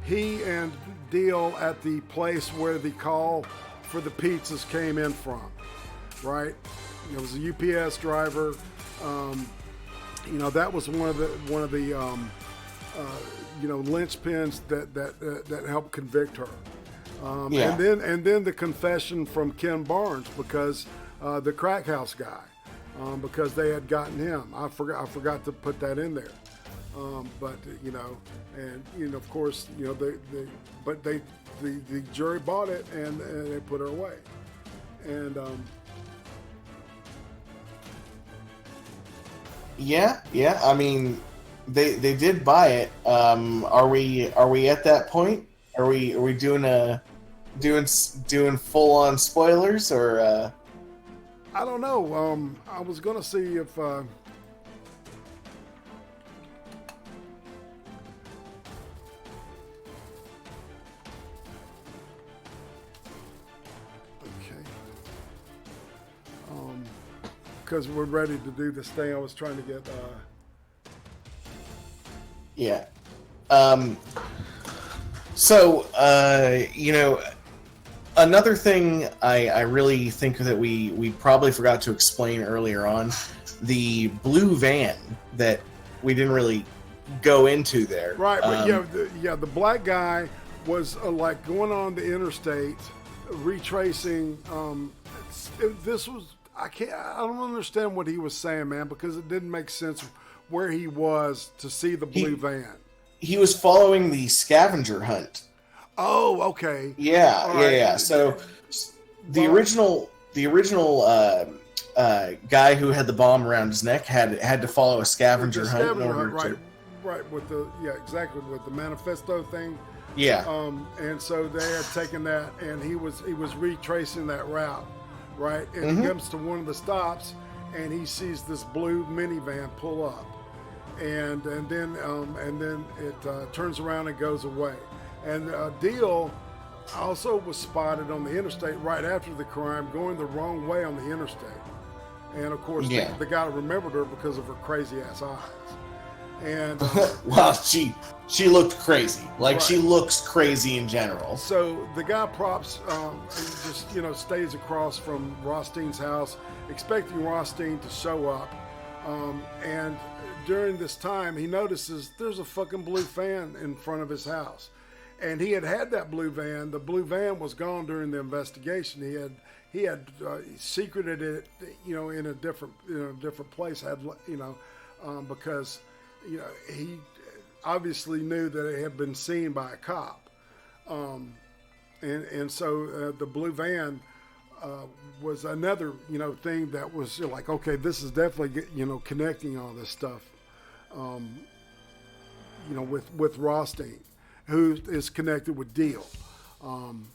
he and Deal at the place where the call for the pizzas came in from, right? It was a UPS driver. You know, that was one of the you know, linchpins that helped convict her. Yeah. And then the confession from Ken Barnes, because the crack house guy, because they had gotten him. I forgot to put that in there. But you know, and you know, of course, you know, the jury bought it and they put her away, and yeah. I mean, they did buy it. Are we at that point? Are we doing full on spoilers, or? I don't know. I was gonna see if. Because we're ready to do this thing. I was trying to get. Yeah. So, you know, another thing I really think that we probably forgot to explain earlier on, the blue van that we didn't really go into there. Right, but the black guy was like going on the interstate, retracing. This was. I don't understand what he was saying, man, because it didn't make sense where he was to see the blue van. He was following the scavenger hunt. Oh, okay. Yeah, right. Yeah. So the original guy who had the bomb around his neck had to follow a scavenger hunt in order to. Right, with exactly with the manifesto thing. Yeah. And so they had taken that, and he was retracing that route. Right, and he comes to one of the stops, and he sees this blue minivan pull up, and then it turns around and goes away. And Deal also was spotted on the interstate right after the crime, going the wrong way on the interstate. And of course, the guy remembered her because of her crazy ass eyes. And well, she looked crazy. Like, she looks crazy in general. So the guy props just stays across from Rostein's house, expecting Rostein to show up. And during this time, he notices there's a fucking blue van in front of his house. And he had that blue van. The blue van was gone during the investigation. He had secreted it, in a different place. Because he obviously knew that it had been seen by a cop, and so the blue van was another thing that was like, okay, this is definitely connecting all this stuff, with Rostein, who is connected with Deal, and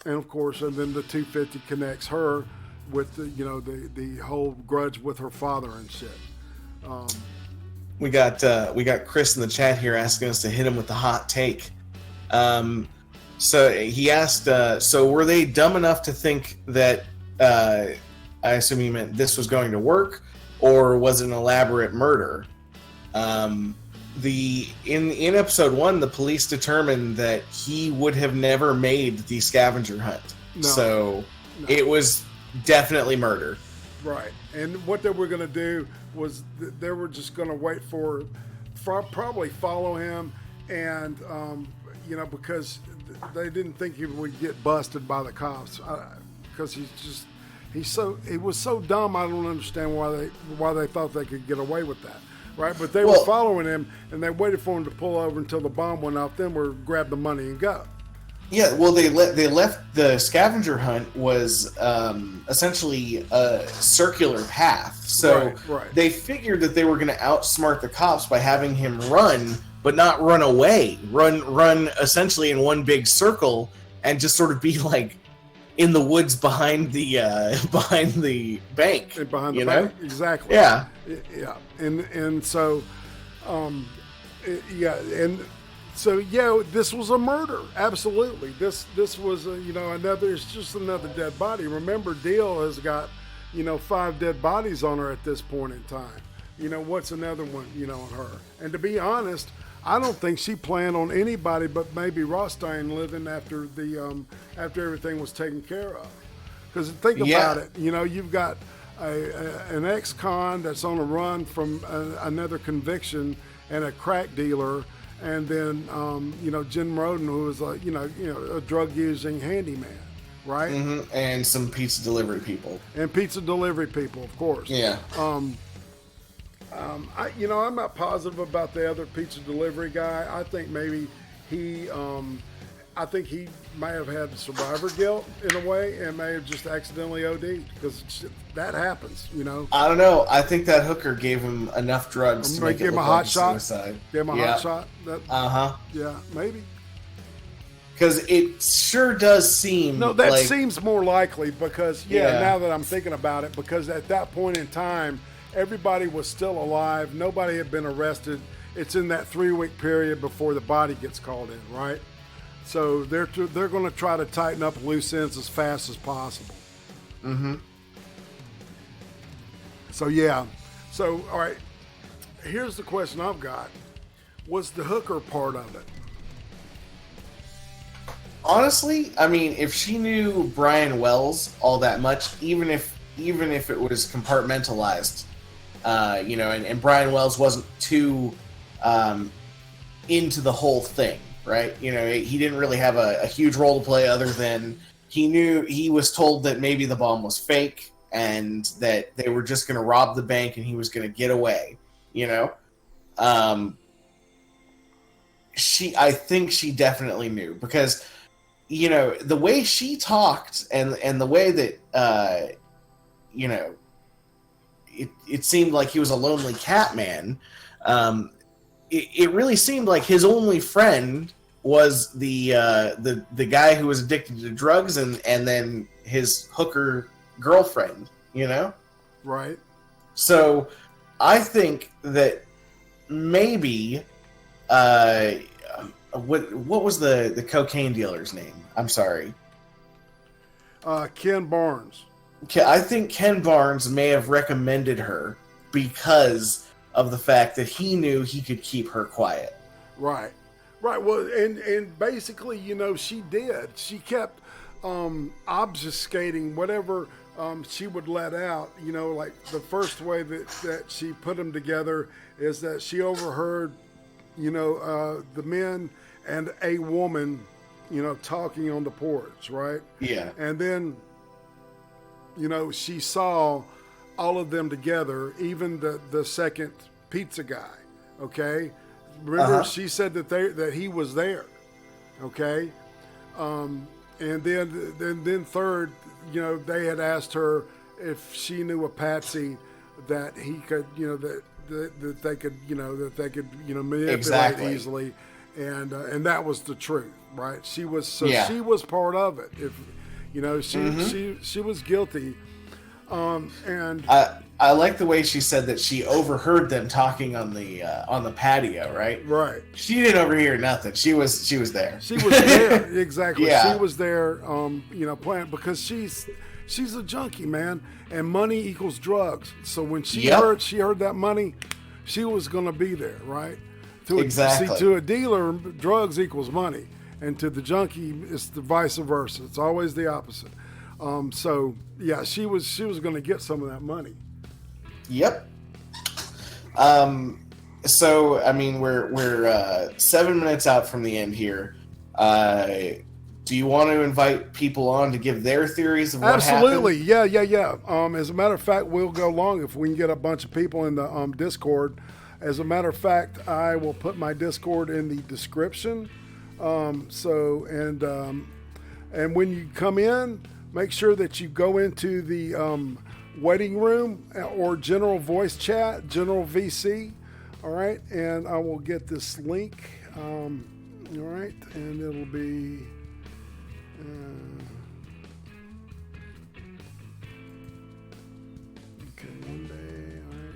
of course, and then the 250 connects her with the whole grudge with her father and shit. We got Chris in the chat here asking us to hit him with the hot take. So he asked, so were they dumb enough to think that, I assume he meant this was going to work, or was it an elaborate murder? In episode 1, the police determined that he would have never made the scavenger hunt. No. It was definitely murder. Right. And what they were going to do was they were just going to wait for probably follow him, and because they didn't think he would get busted by the cops, because he was so dumb. I don't understand why they thought they could get away with that, right? But they were following him, and they waited for him to pull over until the bomb went off. Then we grab the money and go. Yeah, well, they left. The scavenger hunt was essentially a circular path, so they figured that they were going to outsmart the cops by having him run, but not run away. Run essentially in one big circle, and just sort of be like in the woods behind the bank. Behind the bank, exactly. Yeah, and so, and. So this was a murder. Absolutely, this was another. It's just another dead body. Remember, Deal has got 5 dead bodies on her at this point in time. What's another one on her? And to be honest, I don't think she planned on anybody but maybe Rostein living after after everything was taken care of. Because think about it, you've got an ex-con that's on a run from another conviction and a crack dealer. And then, Jim Roden, who was a drug-using handyman, right? Mm-hmm. And some pizza delivery people. And pizza delivery people, of course. Yeah. I'm not positive about the other pizza delivery guy. I think maybe he may have had survivor guilt in a way and may have just accidentally OD'd because that happens, I don't know. I think that hooker gave him enough drugs to make it look like suicide. Give him a hot shot. Yeah, maybe. Because it sure does seem. No, that seems more likely because now that I'm thinking about it, because at that point in time, everybody was still alive. Nobody had been arrested. It's in that 3-week period before the body gets called in, right? So they're going to try to tighten up loose ends as fast as possible. Mm-hmm. So yeah. So all right. Here's the question I've got: was the hooker part of it? Honestly, I mean, if she knew Brian Wells all that much, even if it was compartmentalized, and Brian Wells wasn't too into the whole thing, right? He didn't really have a huge role to play other than he was told that maybe the bomb was fake and that they were just going to rob the bank and he was going to get away, I think she definitely knew because the way she talked and the way that it seemed like he was a lonely cat man. It really seemed like his only friend was the guy who was addicted to drugs and then his hooker girlfriend, Right. So I think that maybe what was the cocaine dealer's name? I'm sorry. Ken Barnes. I think Ken Barnes may have recommended her because of the fact that he knew he could keep her quiet. Right. Well, and basically, she did. She kept obfuscating whatever she would let out. Like the first way that she put them together is that she overheard, the men and a woman, talking on the porch, right? Yeah. And then, she saw all of them together, even the second pizza guy, okay? Remember, she said that he was there, okay? And then third, they had asked her if she knew a patsy that he could, that they could, manipulate easily, and that was the truth, right? She was she was part of it. If she was guilty, and I like the way she said that she overheard them talking on the patio, right? Right. She didn't overhear nothing. She was there. She was there, exactly. Yeah. She was there, playing because she's a junkie, man, and money equals drugs. So when she heard that money, she was going to be there, right? Exactly. To a dealer, drugs equals money, and to the junkie, it's the vice versa. It's always the opposite. So yeah, she was going to get some of that money. Yep. So I mean, we're 7 minutes out from the end here. Do you want to invite people on to give their theories of what happened? Absolutely. Yeah. As a matter of fact, we'll go long if we can get a bunch of people in the Discord. As a matter of fact, I will put my Discord in the description. And when you come in, make sure that you go into the waiting room or general voice chat, general VC. All right, and I will get this link. All right, and it'll be. Okay, one day. All right,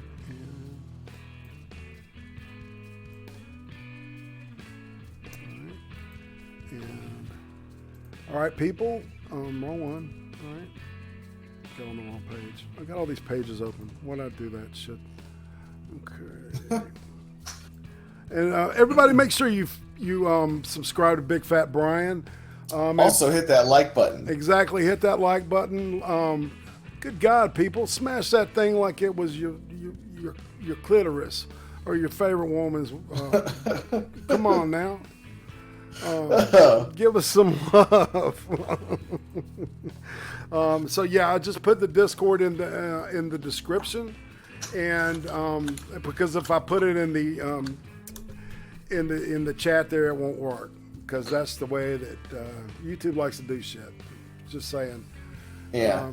and all right, people. Wrong one. All right, got on the wrong page. I got all these pages open. Why'd I do that shit? Okay. And everybody, make sure you subscribe to Big Fat Brian. Also, hit that like button. Exactly, hit that like button. Good God, people, smash that thing like it was your clitoris or your favorite woman's. Come on now, give us some love. So yeah, I just put the Discord in the description, and because if I put it in the chat there, it won't work because that's the way that YouTube likes to do shit. Just saying. Yeah.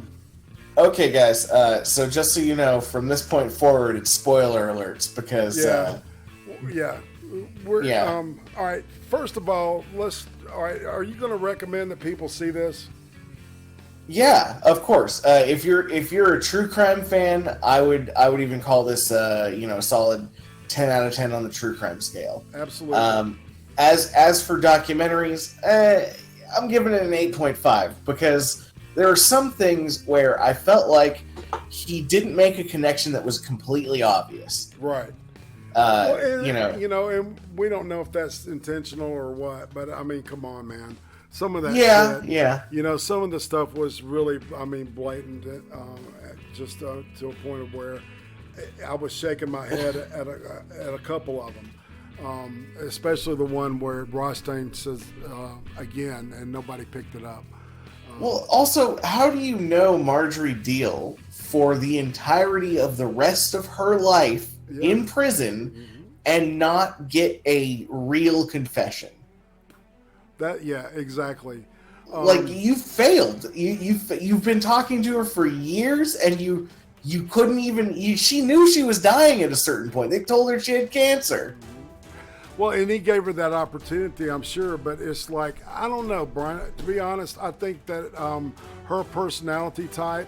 Okay, guys. So just so you know, from this point forward, it's spoiler alerts because. All right. First of all, All right. Are you going to recommend that people see this? Yeah, of course. If you're a true crime fan, I would even call this a solid 10 out of 10 on the true crime scale. Absolutely. As for documentaries, I'm giving it an 8.5 because there are some things where I felt like he didn't make a connection that was completely obvious. Right. And we don't know if that's intentional or what, but I mean, come on, man. Some of that shit, some of the stuff was really, blatant, just to a point of where I was shaking my head at a couple of them, especially the one where Rothstein says again, and nobody picked it up. Well, also, how do you know Marjorie Deal for the entirety of the rest of her life in prison and not get a real confession? Exactly. Like, you failed. You've been talking to her for years, and you couldn't even. She knew she was dying at a certain point. They told her she had cancer. Well, and he gave her that opportunity, I'm sure, but it's like, I don't know, Brian. To be honest, I think that her personality type,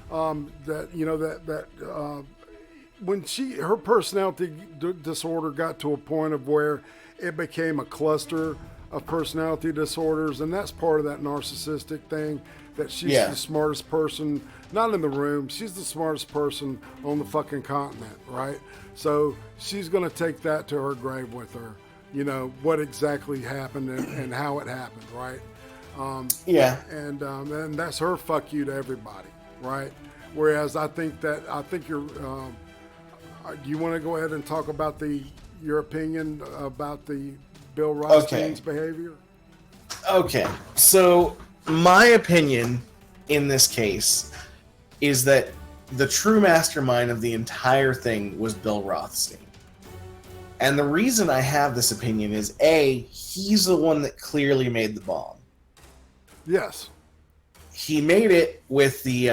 when her personality disorder got to a point of where it became a cluster of personality disorders, and that's part of that narcissistic thing, that she's the smartest person, not in the room, she's the smartest person on the fucking continent, right? So she's going to take that to her grave with her, what exactly happened and how it happened, right? And that's her fuck you to everybody, right? Whereas I think you're, do you want to go ahead and talk about your opinion about the Bill Rothstein's behavior? Okay, so my opinion in this case is that the true mastermind of the entire thing was Bill Rothstein. And the reason I have this opinion is, A, he's the one that clearly made the bomb. Yes. He made it with the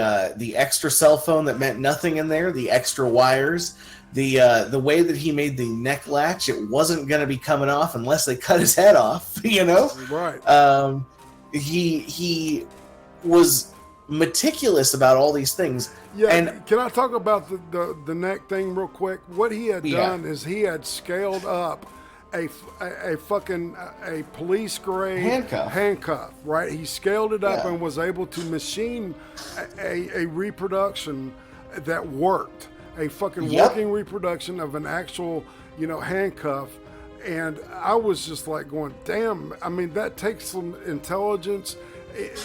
extra cell phone that meant nothing in there, the extra wires, the way that he made the neck latch, it wasn't going to be coming off unless they cut his head off, Right. He was meticulous about all these things. Yeah, and can I talk about the neck thing real quick? What he had done is he had scaled up a police grade handcuff, right? He scaled it up and was able to machine a reproduction that worked, a fucking working reproduction of an actual, handcuff. And I was just like going, damn, that takes some intelligence,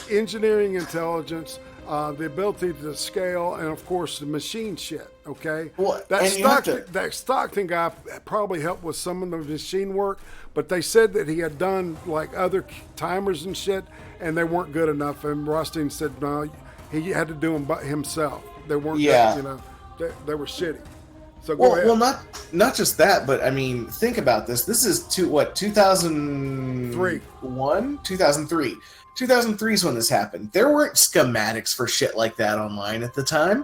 engineering intelligence, the ability to scale, and of course the machine shit. Okay, well, that Stockton guy probably helped with some of the machine work, but they said that he had done like other timers and shit, and they weren't good enough. And Rothstein said no, he had to do them by himself. They weren't, they were shitty. So go ahead. Well, not just that, but think about this. This is 2003. 2003 is when this happened. There weren't schematics for shit like that online at the time.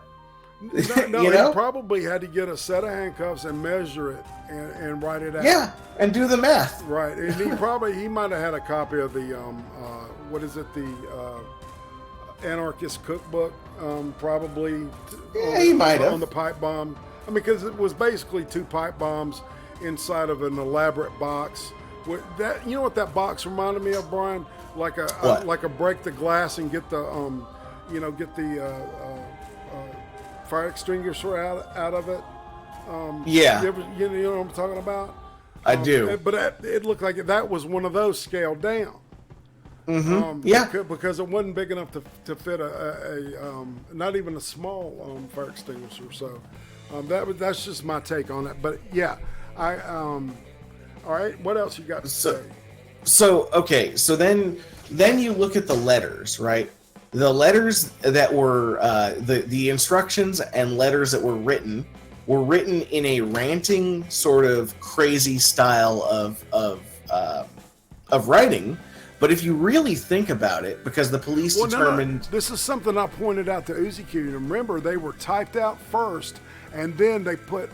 No, he probably had to get a set of handcuffs and measure it and write it out. Yeah, and do the math. Right, and he might have had a copy of the the Anarchist Cookbook, probably. Yeah, he might have on the pipe bomb. Because it was basically 2 pipe bombs inside of an elaborate box. What that box reminded me of, Brian? Like a break the glass and get the fire extinguisher out of it. You know what I'm talking about? I do. But it looked like that was one of those scaled down. Mm-hmm. Because it wasn't big enough to fit a not even a small fire extinguisher. So that's just my take on it. But yeah, all right. What else you got to say? So okay, so then you look at the letters, right? The letters that were the instructions and letters that were written were written in a ranting, sort of crazy style of writing. But if you really think about it, because the police determined... No. This is something I pointed out to Uzi Q. Remember, they were typed out first, and then they put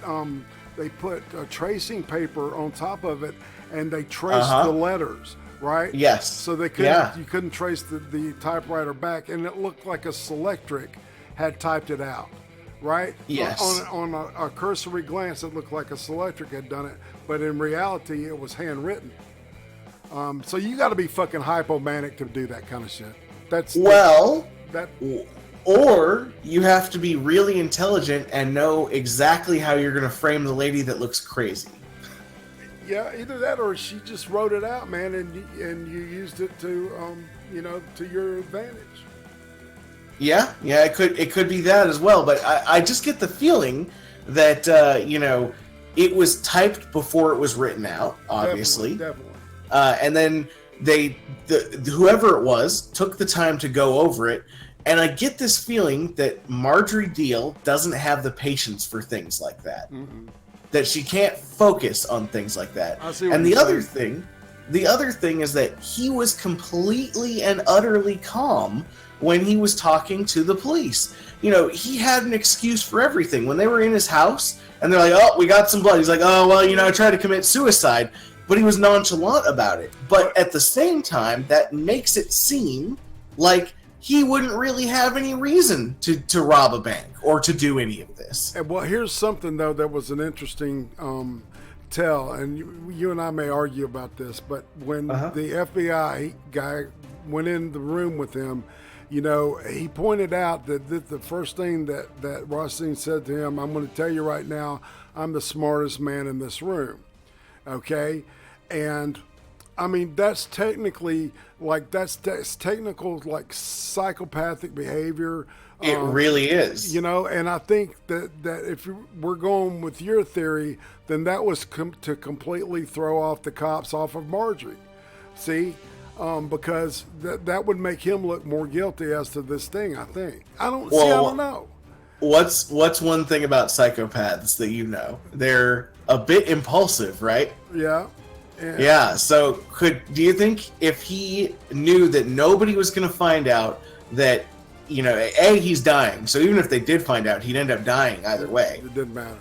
tracing paper on top of it, and they traced the letters, right? Yes. So they couldn't, you couldn't trace the typewriter back, and it looked like a Selectric had typed it out, right? Yes. On a cursory glance, it looked like a Selectric had done it, but in reality, it was handwritten. So you got to be fucking hypomanic to do that kind of shit. Or you have to be really intelligent and know exactly how you're going to frame the lady that looks crazy. Yeah, either that or she just wrote it out, man, and you used it to to your advantage. Yeah, it could be that as well. But I just get the feeling that it was typed before it was written out, obviously. Definitely. And then whoever it was took the time to go over it, and I get this feeling that Marjorie Deal doesn't have the patience for things like that. Mm-hmm. That she can't focus on things like that. I see what and you're the other thing is that he was completely and utterly calm when he was talking to the police. He had an excuse for everything. When they were in his house and they're like, "Oh, we got some blood," he's like, "Oh, well, I tried to commit suicide." But he was nonchalant about it. But at the same time, that makes it seem like he wouldn't really have any reason to rob a bank or to do any of this. And well, here's something, though, that was an interesting tell. And you and I may argue about this, but when the FBI guy went in the room with him, he pointed out that the first thing that Rothstein said to him, "I'm going to tell you right now, I'm the smartest man in this room." Okay? And I mean, that's technical like psychopathic behavior. It really is. And I think that if we're going with your theory, then that was to completely throw off the cops off of Marjorie. See? Because that would make him look more guilty as to this thing, I think. I don't know. What's one thing about psychopaths that they're a bit impulsive, right? Yeah. Yeah. So do you think if he knew that nobody was going to find out that, A, he's dying. So even if they did find out, he'd end up dying either way. It didn't matter.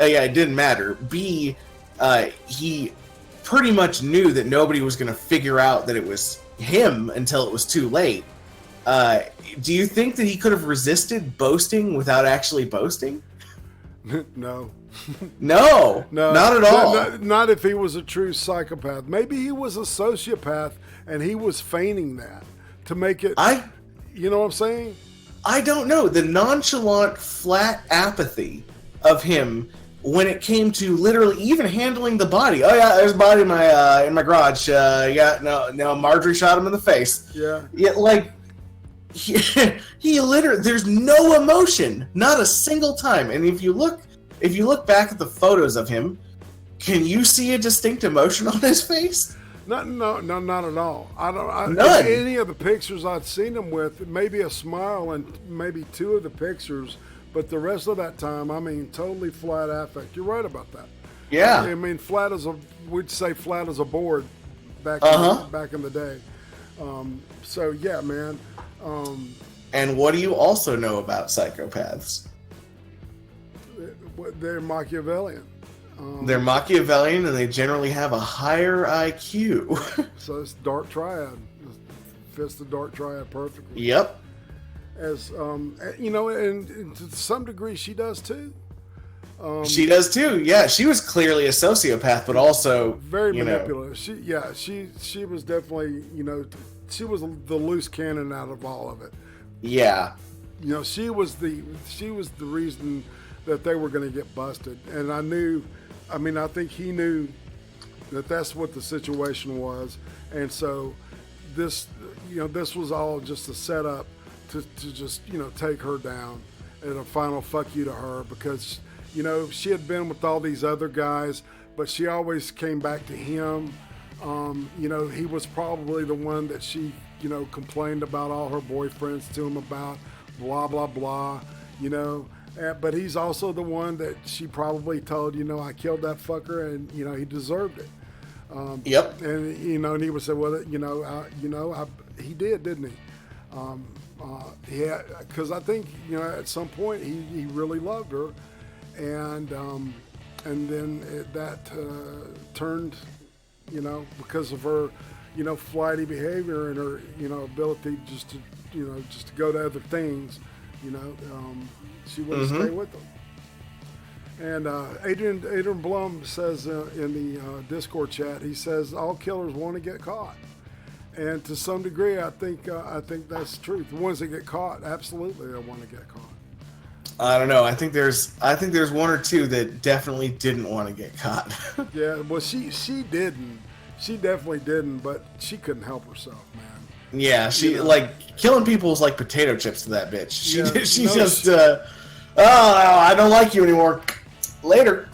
Yeah, it didn't matter. B, he pretty much knew that nobody was going to figure out that it was him until it was too late. Do you think that he could have resisted boasting without actually boasting? No. No, not at all. Not if he was a true psychopath. Maybe he was a sociopath and he was feigning that to make it. You know what I'm saying? I don't know. The nonchalant, flat apathy of him when it came to literally even handling the body. Oh yeah, there's a body in my garage. No, Marjorie shot him in the face. Yeah. Like he literally, there's no emotion, not a single time. And if you look back at the photos of him, can you see a distinct emotion on his face? No, not at all. None. Any of the pictures I'd seen him with, maybe a smile and maybe two of the pictures, but the rest of that time, I mean, totally flat affect. You're right about that. Yeah. I mean, we'd say flat as a board back in the day. So yeah, man. And what do you also know about psychopaths? They're Machiavellian. They're Machiavellian, and they generally have a higher IQ. So it's dark triad. It fits the dark triad perfectly. Yep. As and to some degree, she does too. She does too. Yeah, she was clearly a sociopath, but also very manipulative. She was definitely she was the loose cannon out of all of it. Yeah. She was the reason that they were going to get busted, and I think he knew that that's what the situation was, and so this was all just a setup to just take her down and a final fuck you to her, because she had been with all these other guys, but she always came back to him. He was probably the one that she complained about all her boyfriends to him about, blah blah blah, But he's also the one that she probably told, I killed that fucker, and he deserved it. Yep. And and he would say, well, he did, didn't he? Yeah, because I think at some point he really loved her, and then that turned, because of her, flighty behavior and her, ability just to go to other things, she wouldn't stay with them. And Adrian Blum says in the Discord chat, he says all killers want to get caught, and to some degree, I think that's true. The ones that get caught, absolutely, they want to get caught. I don't know. I think there's one or two that definitely didn't want to get caught. Yeah, well, she didn't. She definitely didn't, but she couldn't help herself, man. Yeah, she like killing people is like potato chips to that bitch. I don't like you anymore. Later,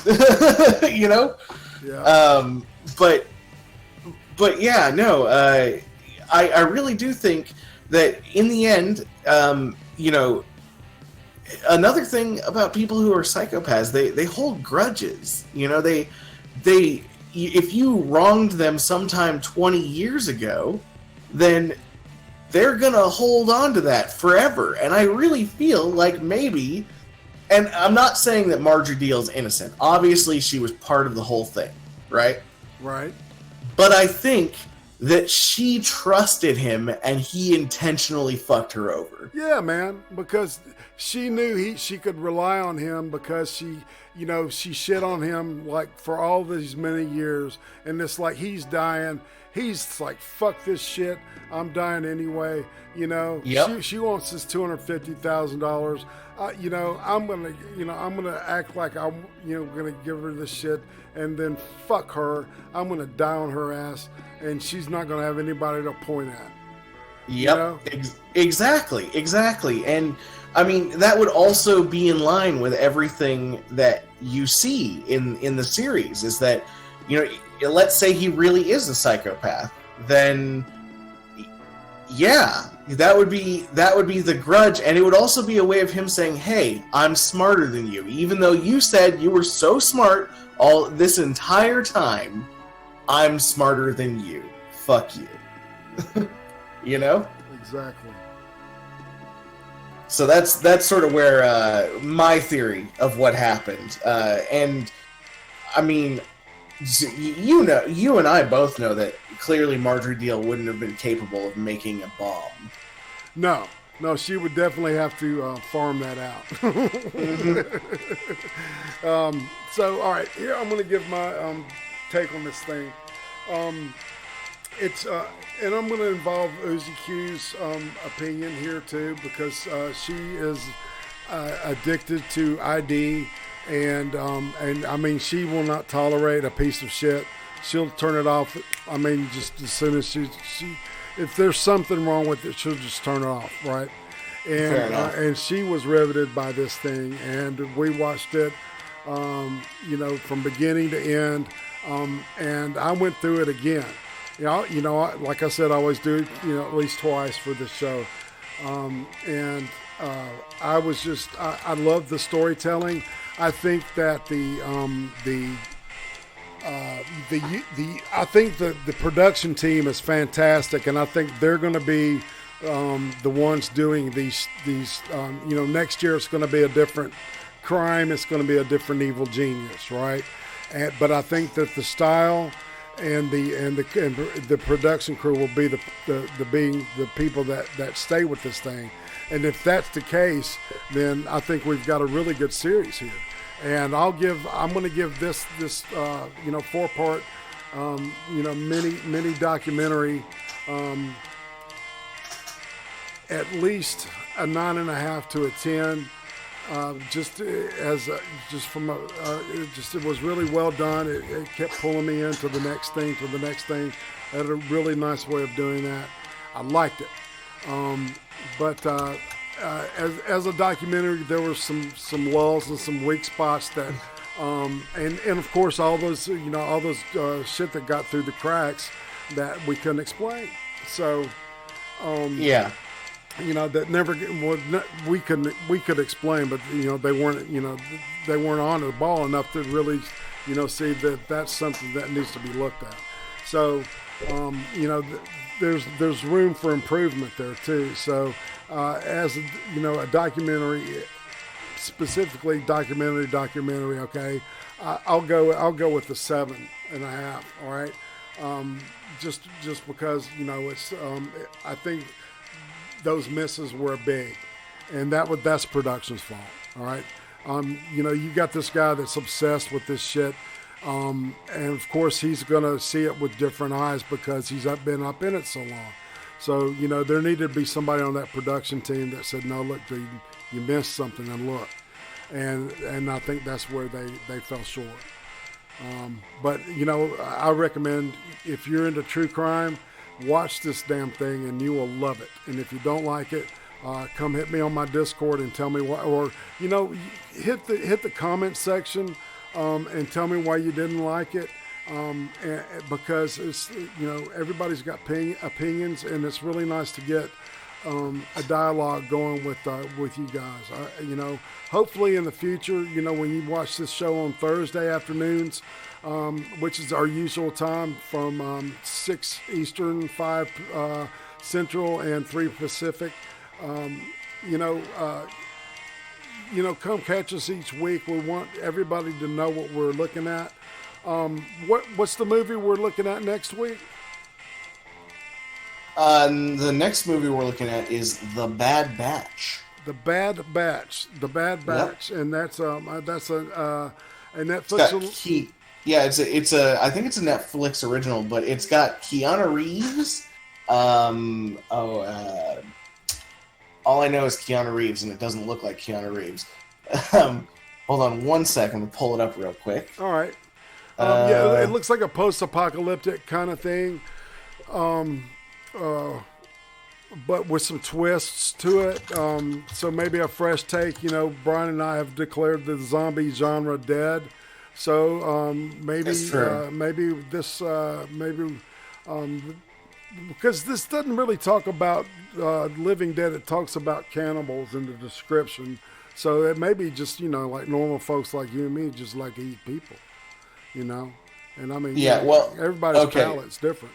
Yeah. But yeah, no. I really do think that in the end, another thing about people who are psychopaths, they hold grudges. They if you wronged them sometime 20 years ago, then they're gonna hold on to that forever. And I really feel like maybe, and I'm not saying that Marjorie Deal's innocent. Obviously, she was part of the whole thing, right? Right. But I think that she trusted him and he intentionally fucked her over. Yeah, man, because she knew she could rely on him, because she shit on him like for all these many years, and it's like he's dying. He's like, fuck this shit. I'm dying anyway. Yep. She wants this $250,000. I'm gonna act like I'm gonna give her this shit, and then fuck her. I'm gonna die on her ass, and she's not gonna have anybody to point at. Yep. Exactly. And I mean, that would also be in line with everything that you see in the series, is that, let's say he really is a psychopath, then yeah, that would be the grudge, and it would also be a way of him saying, hey, I'm smarter than you, even though you said you were so smart all this entire time. I'm smarter than you. Fuck you. Exactly. So that's sort of where my theory of what happened. And I mean, you and I both know that clearly Marjorie Deal wouldn't have been capable of making a bomb. No, she would definitely have to farm that out. So, all right, here I'm going to give my take on this thing. It's and I'm going to involve Uzi Q's opinion here too, because she is addicted to ID, and I mean, she will not tolerate a piece of shit. She'll turn it off. I mean, just as soon as she if there's something wrong with it, she'll just turn it off, right? And she was riveted by this thing, and we watched it, from beginning to end, and I went through it again. Like I said, I always do, at least twice for this show. And I was just, I love the storytelling. I think that I think the production team is fantastic, and I think they're going to be the ones doing these. Next year it's going to be a different crime. It's going to be a different evil genius, right? But I think that the style and the production crew will be the people that stay with this thing. And if that's the case, then I think we've got a really good series here. And I'm going to give this 4-part, mini documentary, at least a 9.5 to a 10. It was really well done. It kept pulling me into the next thing. I had a really nice way of doing that. I liked it. But as a documentary, there were some lulls and some weak spots that, and of course all those shit that got through the cracks that we couldn't explain. So, yeah. that never we could explain, but they weren't on the ball enough to really see that that's something that needs to be looked at. So there's room for improvement there too. So as a documentary, specifically documentary, okay, I'll go with the 7.5. All right, just because it's I think those misses were big, and that's production's fault. All right, you got this guy that's obsessed with this shit, and of course he's gonna see it with different eyes because he's been up in it so long. So there needed to be somebody on that production team that said, no, look, dude, you missed something, and look, and I think that's where they fell short. But I recommend, if you're into true crime, watch this damn thing and you will love it. And if you don't like it, come hit me on my Discord and tell me why, or hit the comment section and tell me why you didn't like it. Because it's everybody's got opinions, and it's really nice to get a dialogue going with you guys. Hopefully in the future, when you watch this show on Thursday afternoons, which is our usual time from 6 Eastern, 5 Central, and 3 Pacific, come catch us each week. We want everybody to know what we're looking at. What's the movie we're looking at next week? The next movie we're looking at is The Bad Batch. The Bad Batch. Yep. And that's a Netflix. It's I think it's a Netflix original, but it's got Keanu Reeves. All I know is Keanu Reeves, and it doesn't look like Keanu Reeves. Hold on one second, we'll pull it up real quick. All right. It looks like a post-apocalyptic kind of thing. But with some twists to it. So maybe a fresh take. Brian and I have declared the zombie genre dead. So maybe this because this doesn't really talk about living dead. It talks about cannibals in the description. So it may be just like normal folks like you and me just like to eat people. And I mean, everybody's palate's different.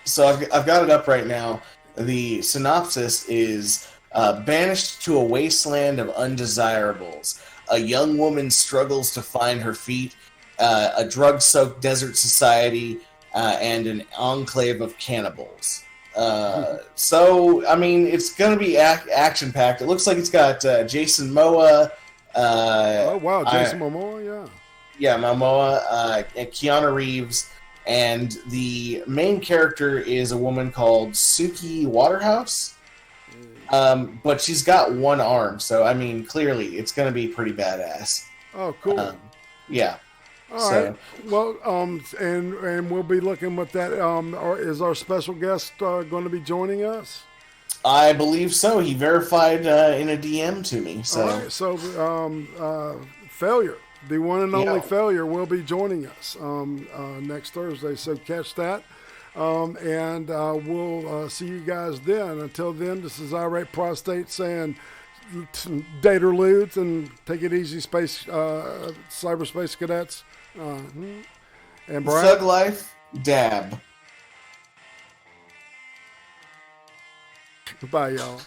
So I've got it up right now. The synopsis is banished to a wasteland of undesirables. A young woman struggles to find her feet. A drug-soaked desert society and an enclave of cannibals. So I mean, it's going to be action-packed. It looks like it's got Jason Momoa. Oh wow, Jason Momoa, yeah. Yeah, Momoa, and Keanu Reeves, and the main character is a woman called Suki Waterhouse, but she's got one arm, so I mean, clearly it's going to be pretty badass. Oh, cool. Yeah. All right. Well, and we'll be looking with that. Is our special guest going to be joining us? I believe so. He verified in a DM to me. So, all right. So, Failure. The one and only Failure will be joining us next Thursday, so catch that. And we'll see you guys then. Until then, this is IRATE Prostate saying daterludes and take it easy, cyberspace cadets. And Brian? Thug life, dab. Goodbye, y'all.